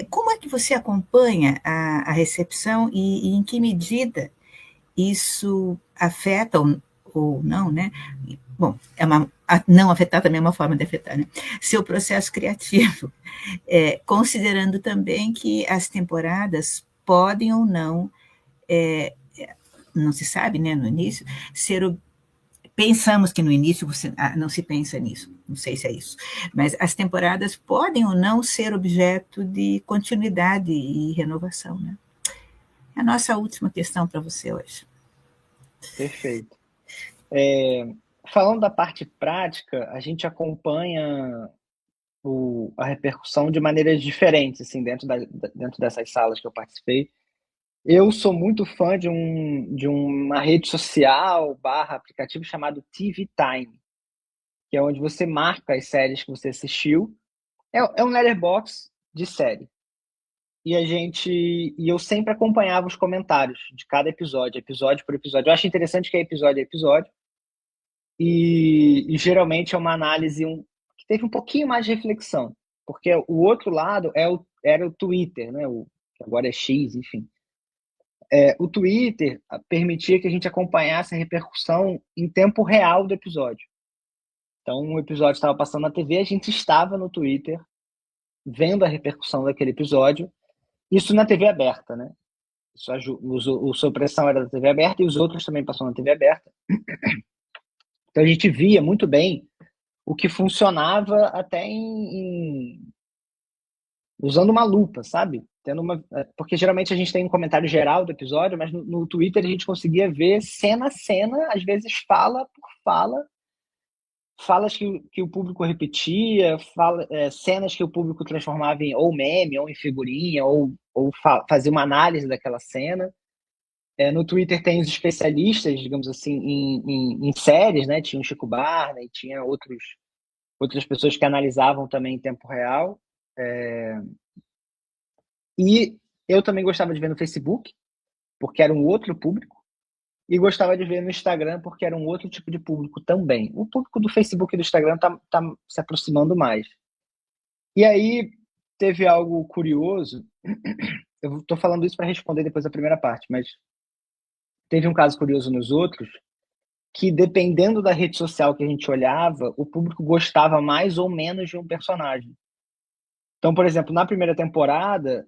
[SPEAKER 2] Como é que você acompanha a recepção e em que medida isso afeta ou não, né? Bom, não afetar também é uma forma de afetar, né? Seu processo criativo, considerando também que as temporadas podem ou não, não se sabe, né, no início, pensamos que no início não se pensa nisso, não sei se é isso, mas as temporadas podem ou não ser objeto de continuidade e renovação, né? É a nossa última questão para você hoje.
[SPEAKER 3] Perfeito. Falando da parte prática, a gente acompanha a repercussão de maneiras diferentes, assim, dentro dessas salas que eu participei. Eu sou muito fã de uma rede social / aplicativo chamado TV Time, que é onde você marca as séries que você assistiu. É um letterbox de série. E eu sempre acompanhava os comentários de cada episódio por episódio. Eu acho interessante que é episódio a episódio. E geralmente é uma análise que teve um pouquinho mais de reflexão. Porque o outro lado era o Twitter, né? Que agora é X, enfim. O Twitter permitia que a gente acompanhasse a repercussão em tempo real do episódio. Então, um episódio estava passando na TV, a gente estava no Twitter vendo a repercussão daquele episódio. Isso na TV aberta, né? O Sob Pressão era da TV aberta e os outros também passaram na TV aberta. Então, a gente via muito bem o que funcionava até usando uma lupa, sabe? Porque geralmente a gente tem um comentário geral do episódio, mas no Twitter a gente conseguia ver cena a cena, às vezes fala por fala, falas que o público repetia, cenas que o público transformava em ou meme, ou em figurinha, ou fazia uma análise daquela cena. No Twitter tem os especialistas, digamos assim, em séries, né? Tinha o Chico Barney, tinha outras pessoas que analisavam também em tempo real. E eu também gostava de ver no Facebook, porque era um outro público, e gostava de ver no Instagram, porque era um outro tipo de público também. O público do Facebook e do Instagram tá se aproximando mais. E aí teve algo curioso, eu estou falando isso para responder depois a primeira parte, mas teve um caso curioso nos outros, que dependendo da rede social que a gente olhava, o público gostava mais ou menos de um personagem. Então, por exemplo, na primeira temporada,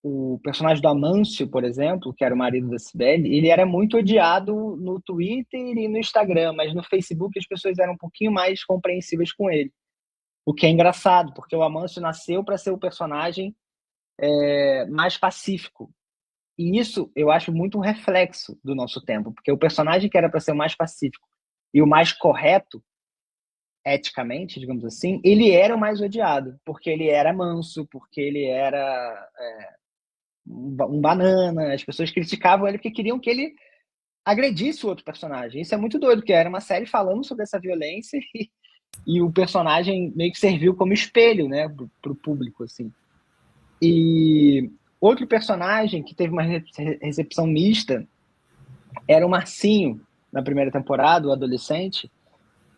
[SPEAKER 3] o personagem do Amâncio, por exemplo, que era o marido da Cibele, ele era muito odiado no Twitter e no Instagram, mas no Facebook as pessoas eram um pouquinho mais compreensivas com ele. O que é engraçado, porque o Amâncio nasceu para ser o personagem mais pacífico. E isso eu acho muito um reflexo do nosso tempo, porque o personagem que era para ser o mais pacífico e o mais correto, eticamente, digamos assim, ele era o mais odiado, porque ele era manso, porque ele era um banana, as pessoas criticavam ele porque queriam que ele agredisse o outro personagem. Isso é muito doido, porque era uma série falando sobre essa violência e o personagem meio que serviu como espelho, né, pro público, assim. E outro personagem que teve uma recepção mista era o Marcinho, na primeira temporada, o adolescente.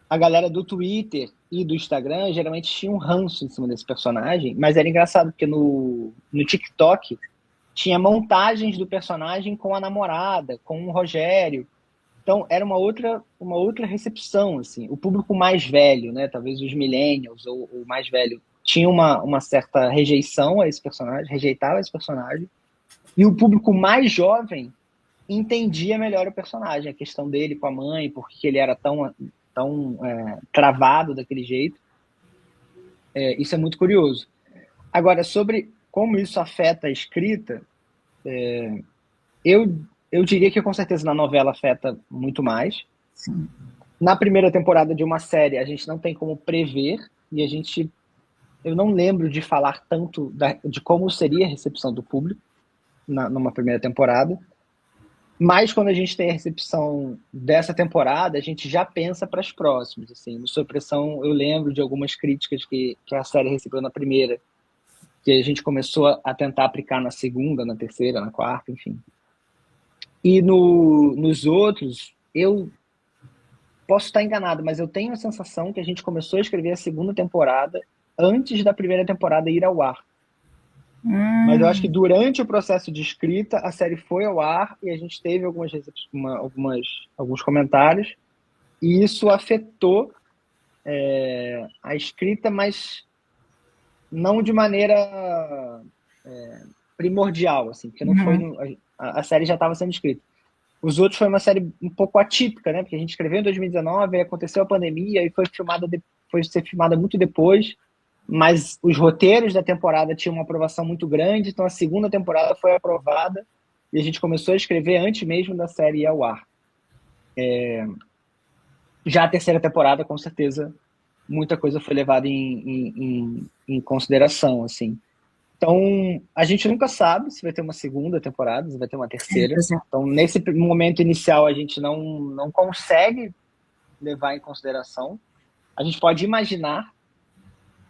[SPEAKER 3] A galera do Twitter e do Instagram geralmente tinha um ranço em cima desse personagem, mas era engraçado, porque no TikTok tinha montagens do personagem com a namorada, com o Rogério. Então, era uma outra recepção, assim. O público mais velho, né, talvez os millennials ou o mais velho, tinha uma certa rejeição a esse personagem, rejeitava esse personagem. E o público mais jovem entendia melhor o personagem, a questão dele com a mãe, porque ele era tão travado daquele jeito. Isso é muito curioso. Agora, sobre como isso afeta a escrita, eu diria que com certeza na novela afeta muito mais.
[SPEAKER 2] Sim.
[SPEAKER 3] Na primeira temporada de uma série, a gente não tem como prever, e eu não lembro de falar tanto de como seria a recepção do público numa primeira temporada, mas quando a gente tem a recepção dessa temporada, a gente já pensa para as próximas. Assim, no Sob Pressão, eu lembro de algumas críticas que a série recebeu na primeira, que a gente começou a tentar aplicar na segunda, na terceira, na quarta, enfim. E nos outros, posso estar enganado, mas eu tenho a sensação que a gente começou a escrever a segunda temporada antes da primeira temporada ir ao ar. Mas eu acho que durante o processo de escrita, a série foi ao ar e a gente teve alguns comentários, e isso afetou a escrita, mas não de maneira primordial, assim, porque não foi a série já estava sendo escrita. Os outros foi uma série um pouco atípica, né? Porque a gente escreveu em 2019, aí aconteceu a pandemia e foi ser filmada muito depois, mas os roteiros da temporada tinham uma aprovação muito grande, então a segunda temporada foi aprovada e a gente começou a escrever antes mesmo da série ir ao ar. Já a terceira temporada, com certeza, muita coisa foi levada em consideração, assim. Então, a gente nunca sabe se vai ter uma segunda temporada, se vai ter uma terceira. Então, nesse momento inicial, a gente não consegue levar em consideração. A gente pode imaginar,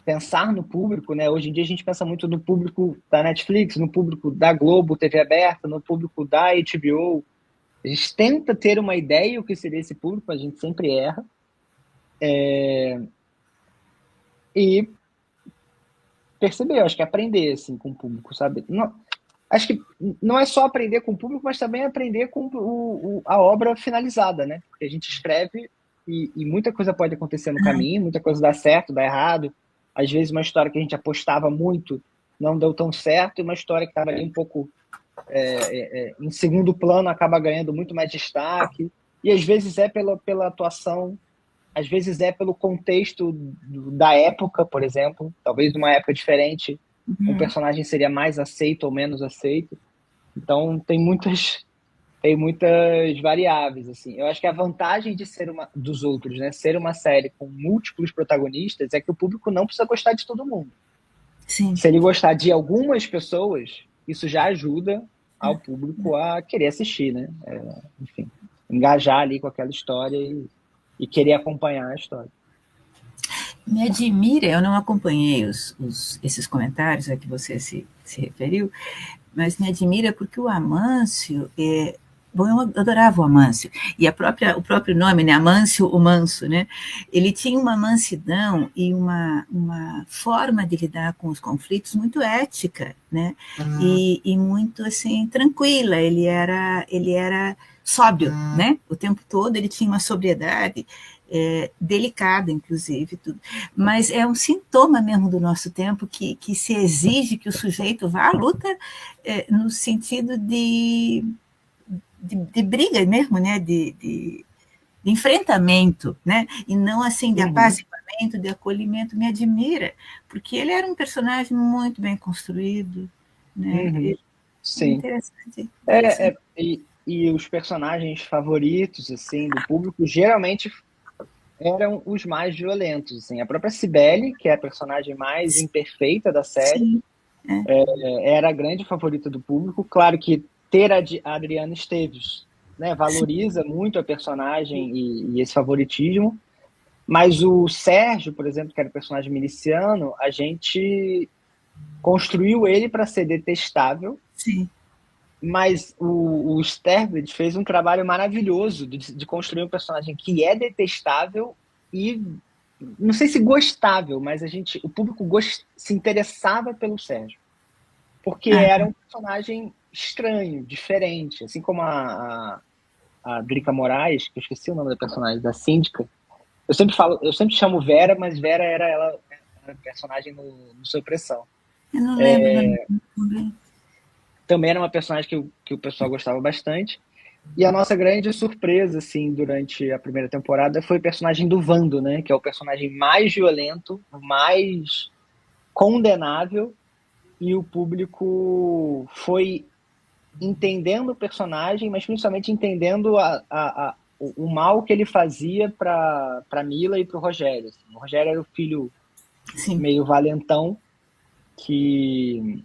[SPEAKER 3] pensar no público, né? Hoje em dia a gente pensa muito no público da Netflix, no público da Globo, TV aberta, no público da HBO. A gente tenta ter uma ideia do que seria esse público, a gente sempre erra. E perceber, acho que aprender assim, com o público, sabe? Não, acho que não é só aprender com o público, mas também aprender com a obra finalizada, né? Porque a gente escreve e muita coisa pode acontecer no caminho, muita coisa dá certo, dá errado. Às vezes uma história que a gente apostava muito não deu tão certo, e uma história que estava ali um pouco em segundo plano acaba ganhando muito mais destaque. E às vezes é pela atuação, às vezes é pelo contexto da época, por exemplo. Talvez numa época diferente, um personagem seria mais aceito ou menos aceito. Então, tem muitas variáveis, assim. Eu acho que a vantagem de ser dos outros, né, ser uma série com múltiplos protagonistas, é que o público não precisa gostar de todo mundo.
[SPEAKER 2] Sim.
[SPEAKER 3] Se ele gostar de algumas pessoas, isso já ajuda ao público a querer assistir, né? Enfim, engajar ali com aquela história e querer acompanhar a história.
[SPEAKER 2] Me admira, eu não acompanhei esses comentários a que você se referiu, mas me admira porque o Amâncio, bom, eu adorava o Amâncio, e o próprio nome, né, Amâncio o Manso, né, ele tinha uma mansidão e uma forma de lidar com os conflitos muito ética, né, e muito, assim, tranquila. Ele era sóbrio, né, o tempo todo ele tinha uma sobriedade delicada, inclusive, tudo. Mas é um sintoma mesmo do nosso tempo que se exige que o sujeito vá à luta no sentido de briga mesmo, né? De enfrentamento, né? E não assim de apaziguamento, de acolhimento. Me admira, porque ele era um personagem muito bem construído, né?
[SPEAKER 3] Sim.
[SPEAKER 2] Interessante.
[SPEAKER 3] E os personagens favoritos assim do público geralmente eram os mais violentos, assim. A própria Cibele, que é a personagem mais imperfeita da série, era a grande favorita do público. Claro que ter a Adriana Esteves, né, valoriza muito a personagem e esse favoritismo, mas o Sérgio, por exemplo, que era o personagem miliciano, a gente construiu ele para ser detestável.
[SPEAKER 2] Sim.
[SPEAKER 3] Mas o Sterblit fez um trabalho maravilhoso de construir um personagem que é detestável e, não sei se gostável, mas o público se interessava pelo Sérgio. Porque era um personagem estranho, diferente. Assim como a Drica Moraes, que eu esqueci o nome da personagem, da síndica. Eu sempre chamo Vera, mas Vera era a personagem no Sob Pressão.
[SPEAKER 2] Eu não lembro.
[SPEAKER 3] Também era uma personagem que o pessoal gostava bastante. E a nossa grande surpresa, assim, durante a primeira temporada foi o personagem do Vando, né? Que é o personagem mais violento, mais condenável, e o público foi entendendo o personagem, mas principalmente entendendo o mal que ele fazia para Mila e para o Rogério. Assim. O Rogério era o filho meio valentão, que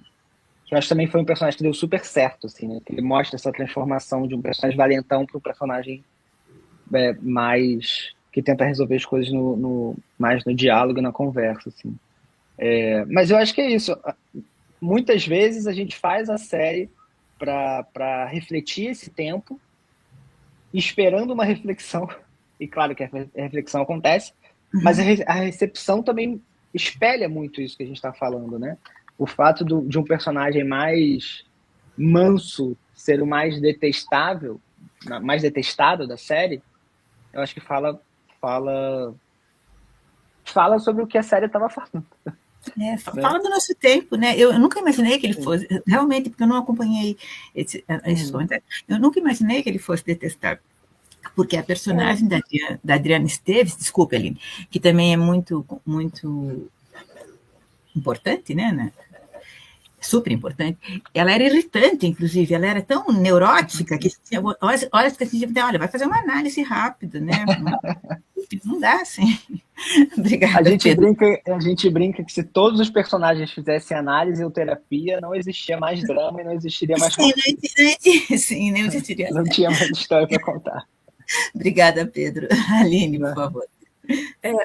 [SPEAKER 3] eu acho que também foi um personagem que deu super certo, assim, né? Ele mostra essa transformação de um personagem valentão para um personagem mais que tenta resolver as coisas mais no diálogo e na conversa, assim. Mas eu acho que é isso. Muitas vezes a gente faz a série para refletir esse tempo, esperando uma reflexão e claro que a reflexão acontece, mas a recepção também espelha muito isso que a gente está falando, né? O fato de um personagem mais manso ser o mais detestável, mais detestado da série, eu acho que fala, fala sobre o que a série estava falando.
[SPEAKER 2] Né? Fala do nosso tempo, né? Eu nunca imaginei que ele fosse, realmente, porque eu não acompanhei esses comentários, eu nunca imaginei que ele fosse detestável. Porque a personagem da Adriana Esteves, desculpa, Aline, que também é muito, muito importante, né? Super importante. Ela era irritante, inclusive, ela era tão neurótica que olha que assim, olha, vai fazer uma análise rápida, né? Não dá, assim. Obrigada, Pedro.
[SPEAKER 3] A gente brinca que se todos os personagens fizessem análise ou terapia, não existia mais drama e não existiria mais conflito.
[SPEAKER 2] Sim, não existiria.
[SPEAKER 3] Não tinha mais história para contar.
[SPEAKER 2] Obrigada, Pedro. Aline, por favor.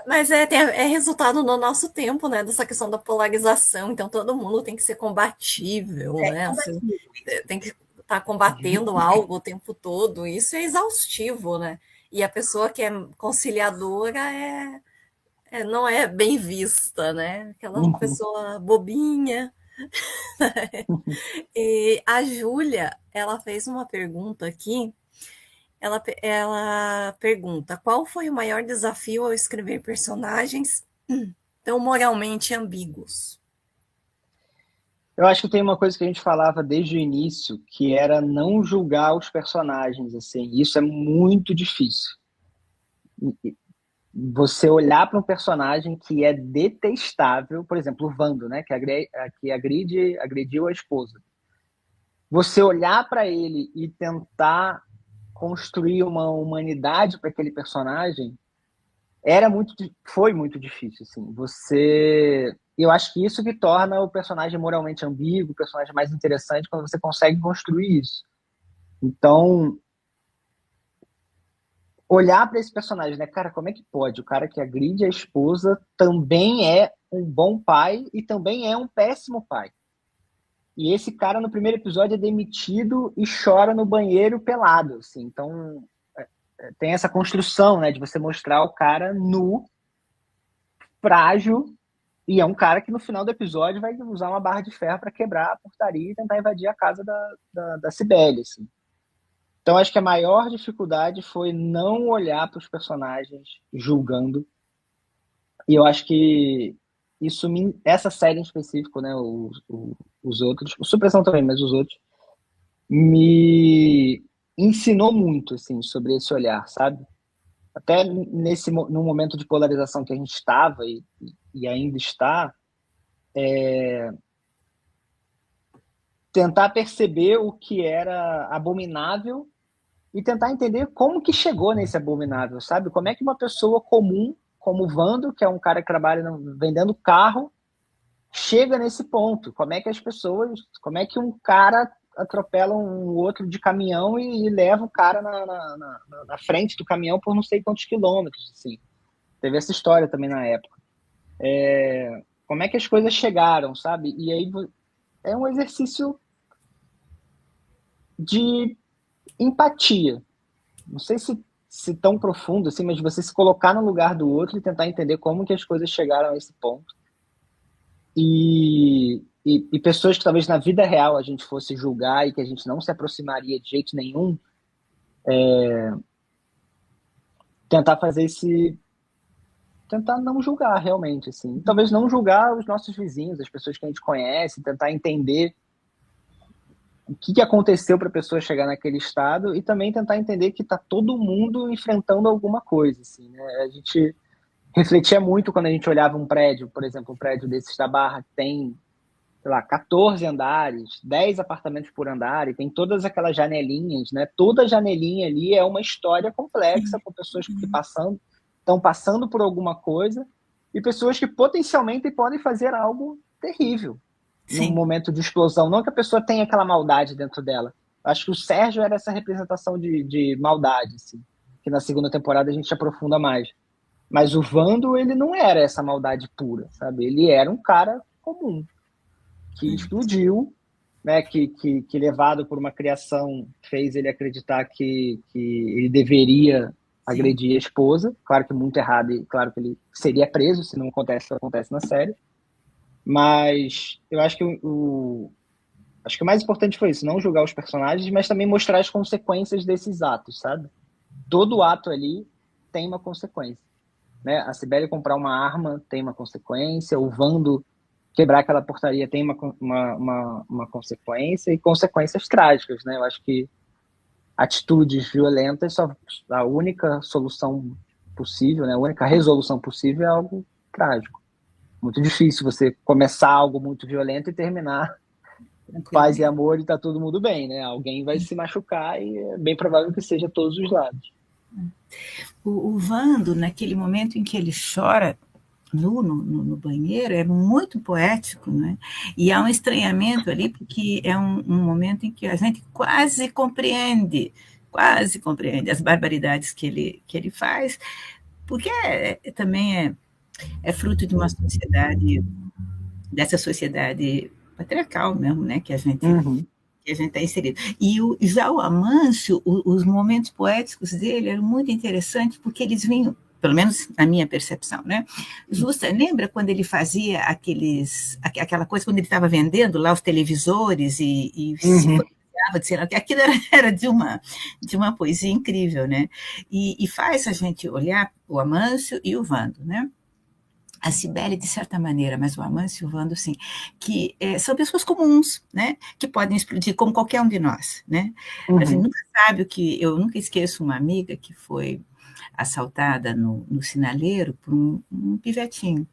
[SPEAKER 1] Mas é resultado no nosso tempo, né? Dessa questão da polarização. Então, todo mundo tem que ser combatível, né? Assim, tem que estar combatendo algo o tempo todo. Isso é exaustivo, né? E a pessoa que é conciliadora não é bem vista, né? Aquela pessoa bobinha. E a Júlia, ela fez uma pergunta aqui. Ela pergunta: qual foi o maior desafio ao escrever personagens tão moralmente ambíguos?
[SPEAKER 3] Eu acho que tem uma coisa que a gente falava desde o início, que era não julgar os personagens, assim. Isso é muito difícil. Você olhar para um personagem que é detestável, por exemplo, o Vando, né, que agrediu a esposa. Você olhar para ele e tentar construir uma humanidade para aquele personagem foi muito difícil, assim. Eu acho que isso que torna o personagem moralmente ambíguo, o personagem mais interessante, quando você consegue construir isso. Então, olhar para esse personagem, né, cara, como é que pode? O cara que agride a esposa também é um bom pai e também é um péssimo pai. E esse cara no primeiro episódio é demitido e chora no banheiro pelado, assim. Então, tem essa construção, né, de você mostrar o cara nu, frágil, e é um cara que no final do episódio vai usar uma barra de ferro para quebrar a portaria e tentar invadir a casa da Cibele, assim. Então, acho que a maior dificuldade foi não olhar para os personagens julgando. E eu acho que essa série em específico, né, os outros, o Supressão também, mas os outros, me ensinou muito, assim, sobre esse olhar, sabe? Até no momento de polarização que a gente estava e ainda está, tentar perceber o que era abominável e tentar entender como que chegou nesse abominável, sabe? Como é que uma pessoa comum, como o Vando, que é um cara que trabalha vendendo carro, chega nesse ponto? Como é que as pessoas, como é que um cara atropela um outro de caminhão e leva o cara na frente do caminhão por não sei quantos quilômetros, assim. Teve essa história também na época. Como é que as coisas chegaram, sabe? E aí é um exercício de empatia. Não sei se tão profundo assim, mas você se colocar no lugar do outro e tentar entender como que as coisas chegaram a esse ponto. E pessoas que talvez na vida real a gente fosse julgar e que a gente não se aproximaria de jeito nenhum, tentar fazer tentar não julgar realmente, assim. Talvez não julgar os nossos vizinhos, as pessoas que a gente conhece, tentar entender o que aconteceu para a pessoa chegar naquele estado e também tentar entender que está todo mundo enfrentando alguma coisa, assim, né? A gente refletia muito quando a gente olhava um prédio, por exemplo, um prédio desses da Barra que tem, sei lá, 14 andares, 10 apartamentos por andar, e tem todas aquelas janelinhas, né? Toda janelinha ali é uma história complexa com pessoas que estão passando por alguma coisa e pessoas que potencialmente podem fazer algo terrível num momento de explosão. Não que a pessoa tenha aquela maldade dentro dela. Acho que o Sérgio era essa representação de maldade, assim, que na segunda temporada a gente aprofunda mais. Mas o Vando, ele não era essa maldade pura, sabe? Ele era um cara comum, que explodiu, né? Que levado por uma criação fez ele acreditar que ele deveria
[SPEAKER 2] Sim.
[SPEAKER 3] agredir a esposa, claro que muito errado e claro que ele seria preso se não acontece o que acontece na série, mas eu acho que acho que o mais importante foi isso, não julgar os personagens, mas também mostrar as consequências desses atos, sabe? Todo ato ali tem uma consequência, né? A Sibeli comprar uma arma tem uma consequência, o Vando quebrar aquela portaria tem uma consequência e consequências trágicas, né? Eu acho que atitudes violentas, só a única solução possível, né? A única resolução possível é algo trágico. Muito difícil você começar algo muito violento e terminar em paz e
[SPEAKER 2] Tranquilamente.
[SPEAKER 3] amor e tá todo mundo bem, né? Alguém vai se machucar e é bem provável que seja todos os lados.
[SPEAKER 2] O Vando, naquele momento em que ele chora no banheiro, é muito poético, né? E há um estranhamento ali, porque é um momento em que a gente quase compreende as barbaridades que ele faz, porque também é fruto de uma sociedade, dessa sociedade patriarcal mesmo, né?
[SPEAKER 3] Uhum.
[SPEAKER 2] Que a gente está inserido. E já o Amâncio, os momentos poéticos dele eram muito interessantes, porque eles vinham, pelo menos na minha percepção, né? Justa, lembra quando ele fazia aquela coisa, quando ele estava vendendo lá os televisores e se
[SPEAKER 3] Uhum.
[SPEAKER 2] fantasiava de que aquilo era de uma poesia incrível, né? E faz a gente olhar o Amâncio e o Vando, né? A Cibele, de certa maneira, mas o Amâncio e o Vando, sim, que são pessoas comuns, né? Que podem explodir como qualquer um de nós, né? A gente
[SPEAKER 3] Uhum.
[SPEAKER 2] nunca sabe o que... Eu nunca esqueço uma amiga que foi assaltada no sinaleiro por um pivetinho.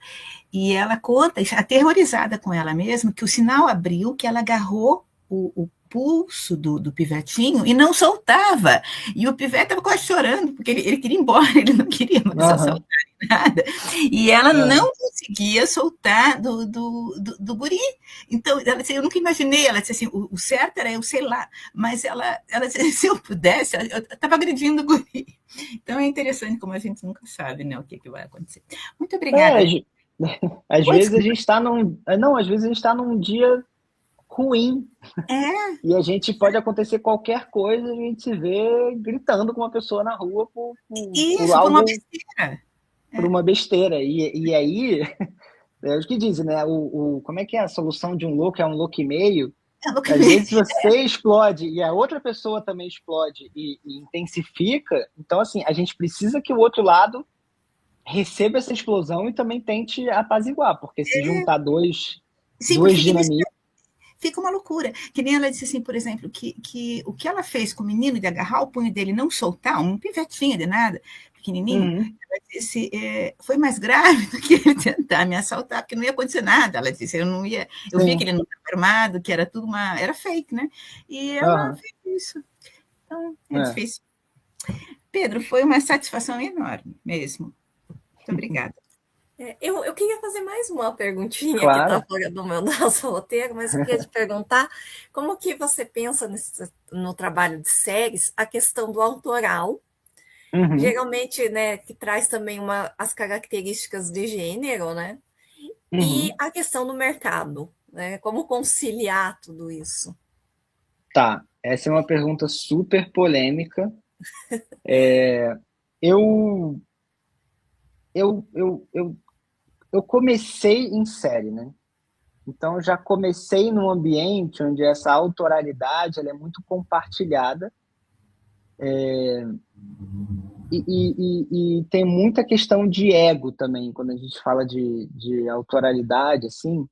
[SPEAKER 2] E ela conta, aterrorizada com ela mesma, que o sinal abriu, que ela agarrou o pulso do pivetinho e não soltava. E o pivete estava quase chorando, porque ele queria ir embora, ele não queria mais
[SPEAKER 3] Uhum.
[SPEAKER 2] assaltar nada. E ela
[SPEAKER 3] Uhum.
[SPEAKER 2] não conseguia soltar do guri. Então, ela disse, eu nunca imaginei, ela disse assim, o certo era eu, sei lá, mas ela disse, se eu pudesse, eu estava agredindo o guri. Então é interessante como a gente nunca sabe, né, o que vai acontecer. Muito
[SPEAKER 3] É,
[SPEAKER 2] obrigada.
[SPEAKER 3] às
[SPEAKER 2] Oi,
[SPEAKER 3] vezes a
[SPEAKER 2] desculpa.
[SPEAKER 3] gente está num. Não, às vezes a gente está num dia ruim
[SPEAKER 2] É,
[SPEAKER 3] e a gente pode acontecer qualquer coisa e a gente se vê gritando com uma pessoa na rua por
[SPEAKER 2] isso, por uma
[SPEAKER 3] algo,
[SPEAKER 2] besteira.
[SPEAKER 3] por
[SPEAKER 2] É,
[SPEAKER 3] uma besteira. E aí, é o que dizem, né? Como é que é a solução de um louco? É um louco e meio.
[SPEAKER 2] é louco
[SPEAKER 3] Às vezes
[SPEAKER 2] mesmo.
[SPEAKER 3] você explode e a outra pessoa também explode e intensifica. Então, assim, a gente precisa que o outro lado receba essa explosão e também tente apaziguar, porque se juntar
[SPEAKER 2] Sim, porque
[SPEAKER 3] duas dinâmicas.
[SPEAKER 2] fica uma loucura. Que nem ela disse assim, por exemplo, que o que ela fez com o menino de agarrar o punho dele e não soltar, um pivetinho de nada, pequenininho,
[SPEAKER 3] Uhum,
[SPEAKER 2] ela disse, foi mais grave do que ele tentar me assaltar, porque não ia acontecer nada. Ela disse, eu não ia, eu via que
[SPEAKER 3] sim.
[SPEAKER 2] ele não estava armado, que era tudo era fake, né? E ela
[SPEAKER 3] Uhum,
[SPEAKER 2] fez isso. Então, é
[SPEAKER 3] é.
[SPEAKER 2] difícil. Pedro, foi uma satisfação enorme mesmo. Muito obrigada.
[SPEAKER 1] Eu queria fazer mais uma perguntinha que está
[SPEAKER 3] Claro.
[SPEAKER 1] fora do meu nosso roteiro, mas eu queria te perguntar como que você pensa no trabalho de séries a questão do autoral,
[SPEAKER 3] Uhum,
[SPEAKER 1] geralmente, né, que traz também as características de gênero, né? E
[SPEAKER 3] uhum.
[SPEAKER 1] a questão do mercado, né? Como conciliar tudo isso?
[SPEAKER 3] Tá, essa é uma pergunta super polêmica. Eu, eu comecei em série, né? Então, eu já comecei num ambiente onde essa autoralidade ela é muito compartilhada e tem muita questão de ego também, quando a gente fala de autoralidade, assim,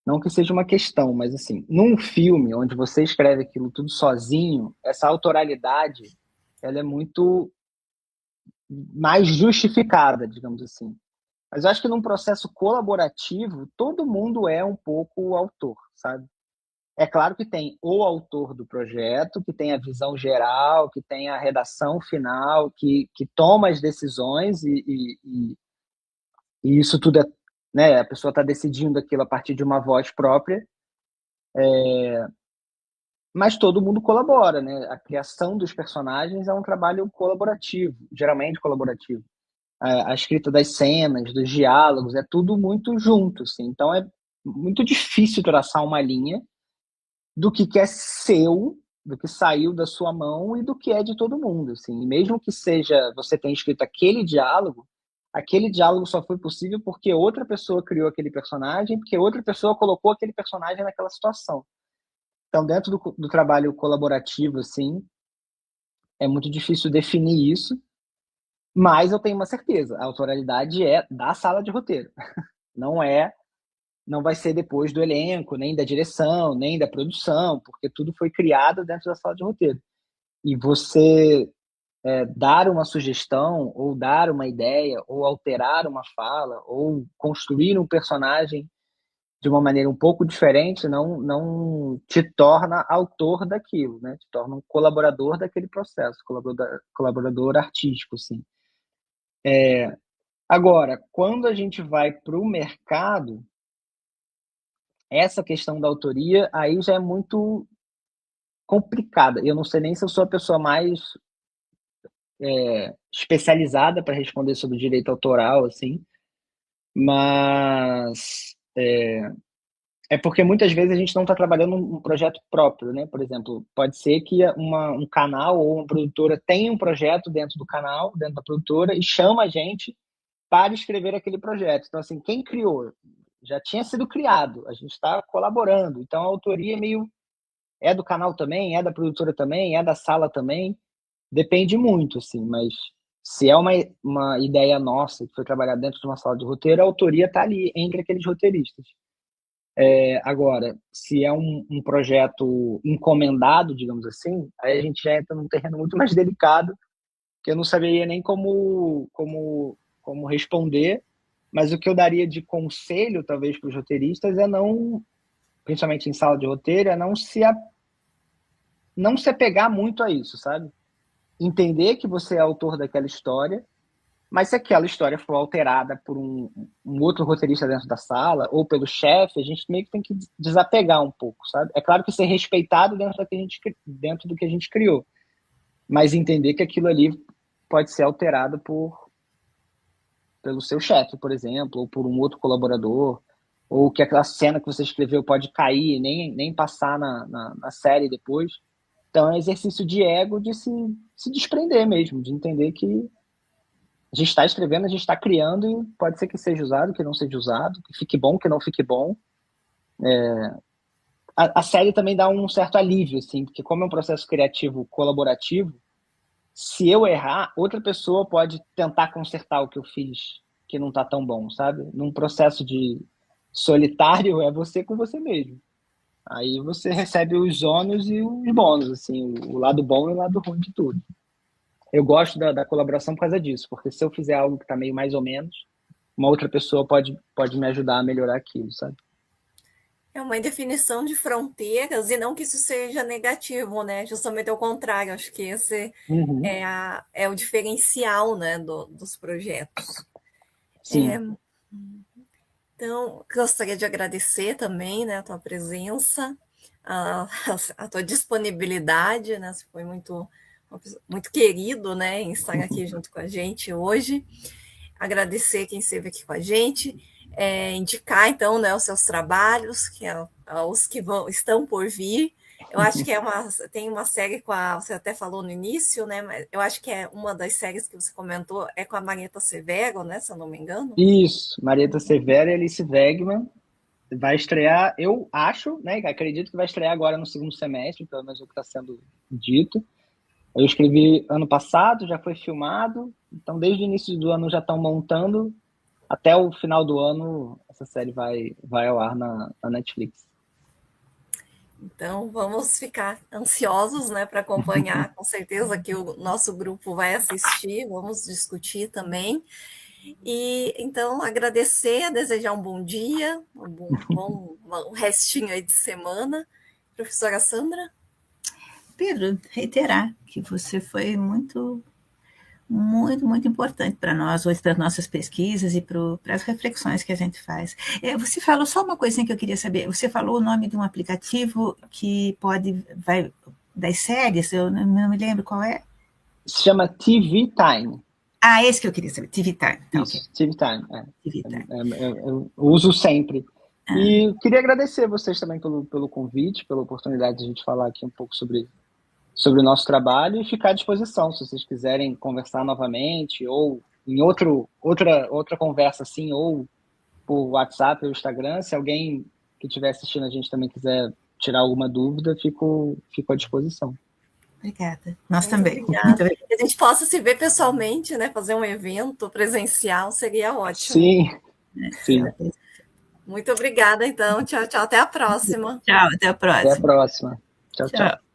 [SPEAKER 3] não que seja uma questão, mas assim, num filme onde você escreve aquilo tudo sozinho, essa autoralidade ela é muito mais justificada, digamos assim. Mas eu acho que num processo colaborativo, todo mundo é um pouco o autor, sabe? É claro que tem o autor do projeto, que tem a visão geral, que tem a redação final, que toma as decisões e isso tudo é, né, a pessoa está decidindo aquilo a partir de uma voz própria, mas todo mundo colabora, né? A criação dos personagens é um trabalho colaborativo, geralmente colaborativo. A escrita das cenas, dos diálogos, é tudo muito junto, assim. Então é muito difícil traçar uma linha do que é seu, saiu da sua mão e do que é de todo mundo, assim. E mesmo que seja, você tenha escrito aquele diálogo só foi possível porque outra pessoa criou aquele personagem, porque outra pessoa colocou aquele personagem naquela situação. Então, dentro do trabalho colaborativo, assim, é muito difícil definir isso, mas eu tenho uma certeza, a autoralidade é da sala de roteiro. Não vai ser depois do elenco, nem da direção, nem da produção, porque tudo foi criado dentro da sala de roteiro. E você dar uma sugestão, ou dar uma ideia, ou alterar uma fala, ou construir um personagem de uma maneira um pouco diferente, não te torna autor daquilo, né? Te torna um colaborador daquele processo, colaborador artístico, assim. Agora, quando a gente vai para o mercado, essa questão da autoria aí já é muito complicada. Eu não sei nem se eu sou a pessoa mais especializada para responder sobre direito autoral, assim, mas é porque muitas vezes a gente não está trabalhando um projeto próprio, né? Por exemplo, pode ser que um canal ou uma produtora tenha um projeto dentro do canal, dentro da produtora, e chama a gente para escrever aquele projeto. Então, assim, quem criou? Já tinha sido criado, a gente está colaborando. Então, a autoria é do canal também, é da produtora também, é da sala também. Depende muito, assim, mas se é uma ideia nossa que foi trabalhada dentro de uma sala de roteiro, a autoria está ali, entre aqueles roteiristas. Agora, se é um projeto encomendado, digamos assim, aí a gente já entra num terreno muito mais delicado, que eu não saberia nem como responder, mas o que eu daria de conselho, talvez, para os roteiristas é não, principalmente em sala de roteiro, é não se apegar muito a isso, sabe? Entender que você é autor daquela história, mas se aquela história for alterada por um outro roteirista dentro da sala, ou pelo chefe, a gente meio que tem que desapegar um pouco, sabe? É claro que ser respeitado dentro do que a gente criou, mas entender que aquilo ali pode ser alterado pelo seu chefe, por exemplo, ou por um outro colaborador, ou que aquela cena que você escreveu pode cair e nem passar na série depois. Então é um exercício de ego, de se desprender mesmo, de entender que a gente está escrevendo, a gente está criando e pode ser que seja usado, que não seja usado, que fique bom, que não fique bom. A série também dá um certo alívio, assim, porque como é um processo criativo colaborativo, se eu errar, outra pessoa pode tentar consertar o que eu fiz que não está tão bom, sabe? Num processo de solitário, é você com você mesmo. Aí você recebe os ônus e os bônus, assim, o lado bom e o lado ruim de tudo. Eu gosto da colaboração por causa disso, porque se eu fizer algo que está meio mais ou menos, uma outra pessoa pode me ajudar a melhorar aquilo, sabe?
[SPEAKER 1] É uma indefinição de fronteiras, e não que isso seja negativo, né? Justamente ao contrário, acho que esse é o diferencial, né, dos projetos.
[SPEAKER 3] Sim.
[SPEAKER 1] Então, gostaria de agradecer também, né, a tua presença, a tua disponibilidade, né? Você foi muito querido, né, em estar aqui junto com a gente hoje. Agradecer quem esteve aqui com a gente, indicar, então, né, os seus trabalhos, que os que estão por vir. Eu acho que tem uma série você até falou no início, né, mas eu acho que é uma das séries que você comentou, é com a Marieta Severo, né, se eu não me engano.
[SPEAKER 3] Isso, Marieta Severo e Alice Wegman. Vai estrear, eu acho, né, acredito que vai estrear agora no segundo semestre, pelo menos o que está sendo dito. Eu escrevi ano passado, já foi filmado, então desde o início do ano já estão montando, até o final do ano essa série vai ao ar na Netflix.
[SPEAKER 1] Então vamos ficar ansiosos, né, para acompanhar, com certeza que o nosso grupo vai assistir, vamos discutir também. E então agradecer, desejar um bom dia, um restinho aí de semana. Professora Sandra?
[SPEAKER 2] Pedro, reiterar que você foi muito, muito, muito importante para nós, hoje, para as nossas pesquisas e para as reflexões que a gente faz. Você falou só uma coisinha que eu queria saber. Você falou o nome de um aplicativo que vai das séries, eu não me lembro qual é.
[SPEAKER 3] Se chama TV Time.
[SPEAKER 2] Ah, esse que eu queria saber, TV Time. Tá,
[SPEAKER 3] isso,
[SPEAKER 2] okay.
[SPEAKER 3] TV Time.
[SPEAKER 2] TV Time.
[SPEAKER 3] Eu uso sempre. E queria agradecer vocês também pelo convite, pela oportunidade de a gente falar aqui um pouco sobre sobre o nosso trabalho e ficar à disposição, se vocês quiserem conversar novamente, ou em outra conversa assim, ou por WhatsApp ou Instagram. Se alguém que estiver assistindo a gente também quiser tirar alguma dúvida, fico à disposição.
[SPEAKER 2] Obrigada. Nós
[SPEAKER 1] Muito
[SPEAKER 2] também.
[SPEAKER 1] obrigada.
[SPEAKER 2] Muito obrigada.
[SPEAKER 1] Que a gente possa se ver pessoalmente, né? Fazer um evento presencial seria ótimo.
[SPEAKER 3] Sim, sim.
[SPEAKER 1] Muito obrigada, então. Tchau, tchau. Até a próxima.
[SPEAKER 2] Tchau, até a próxima.
[SPEAKER 3] Até a próxima. Tchau, tchau.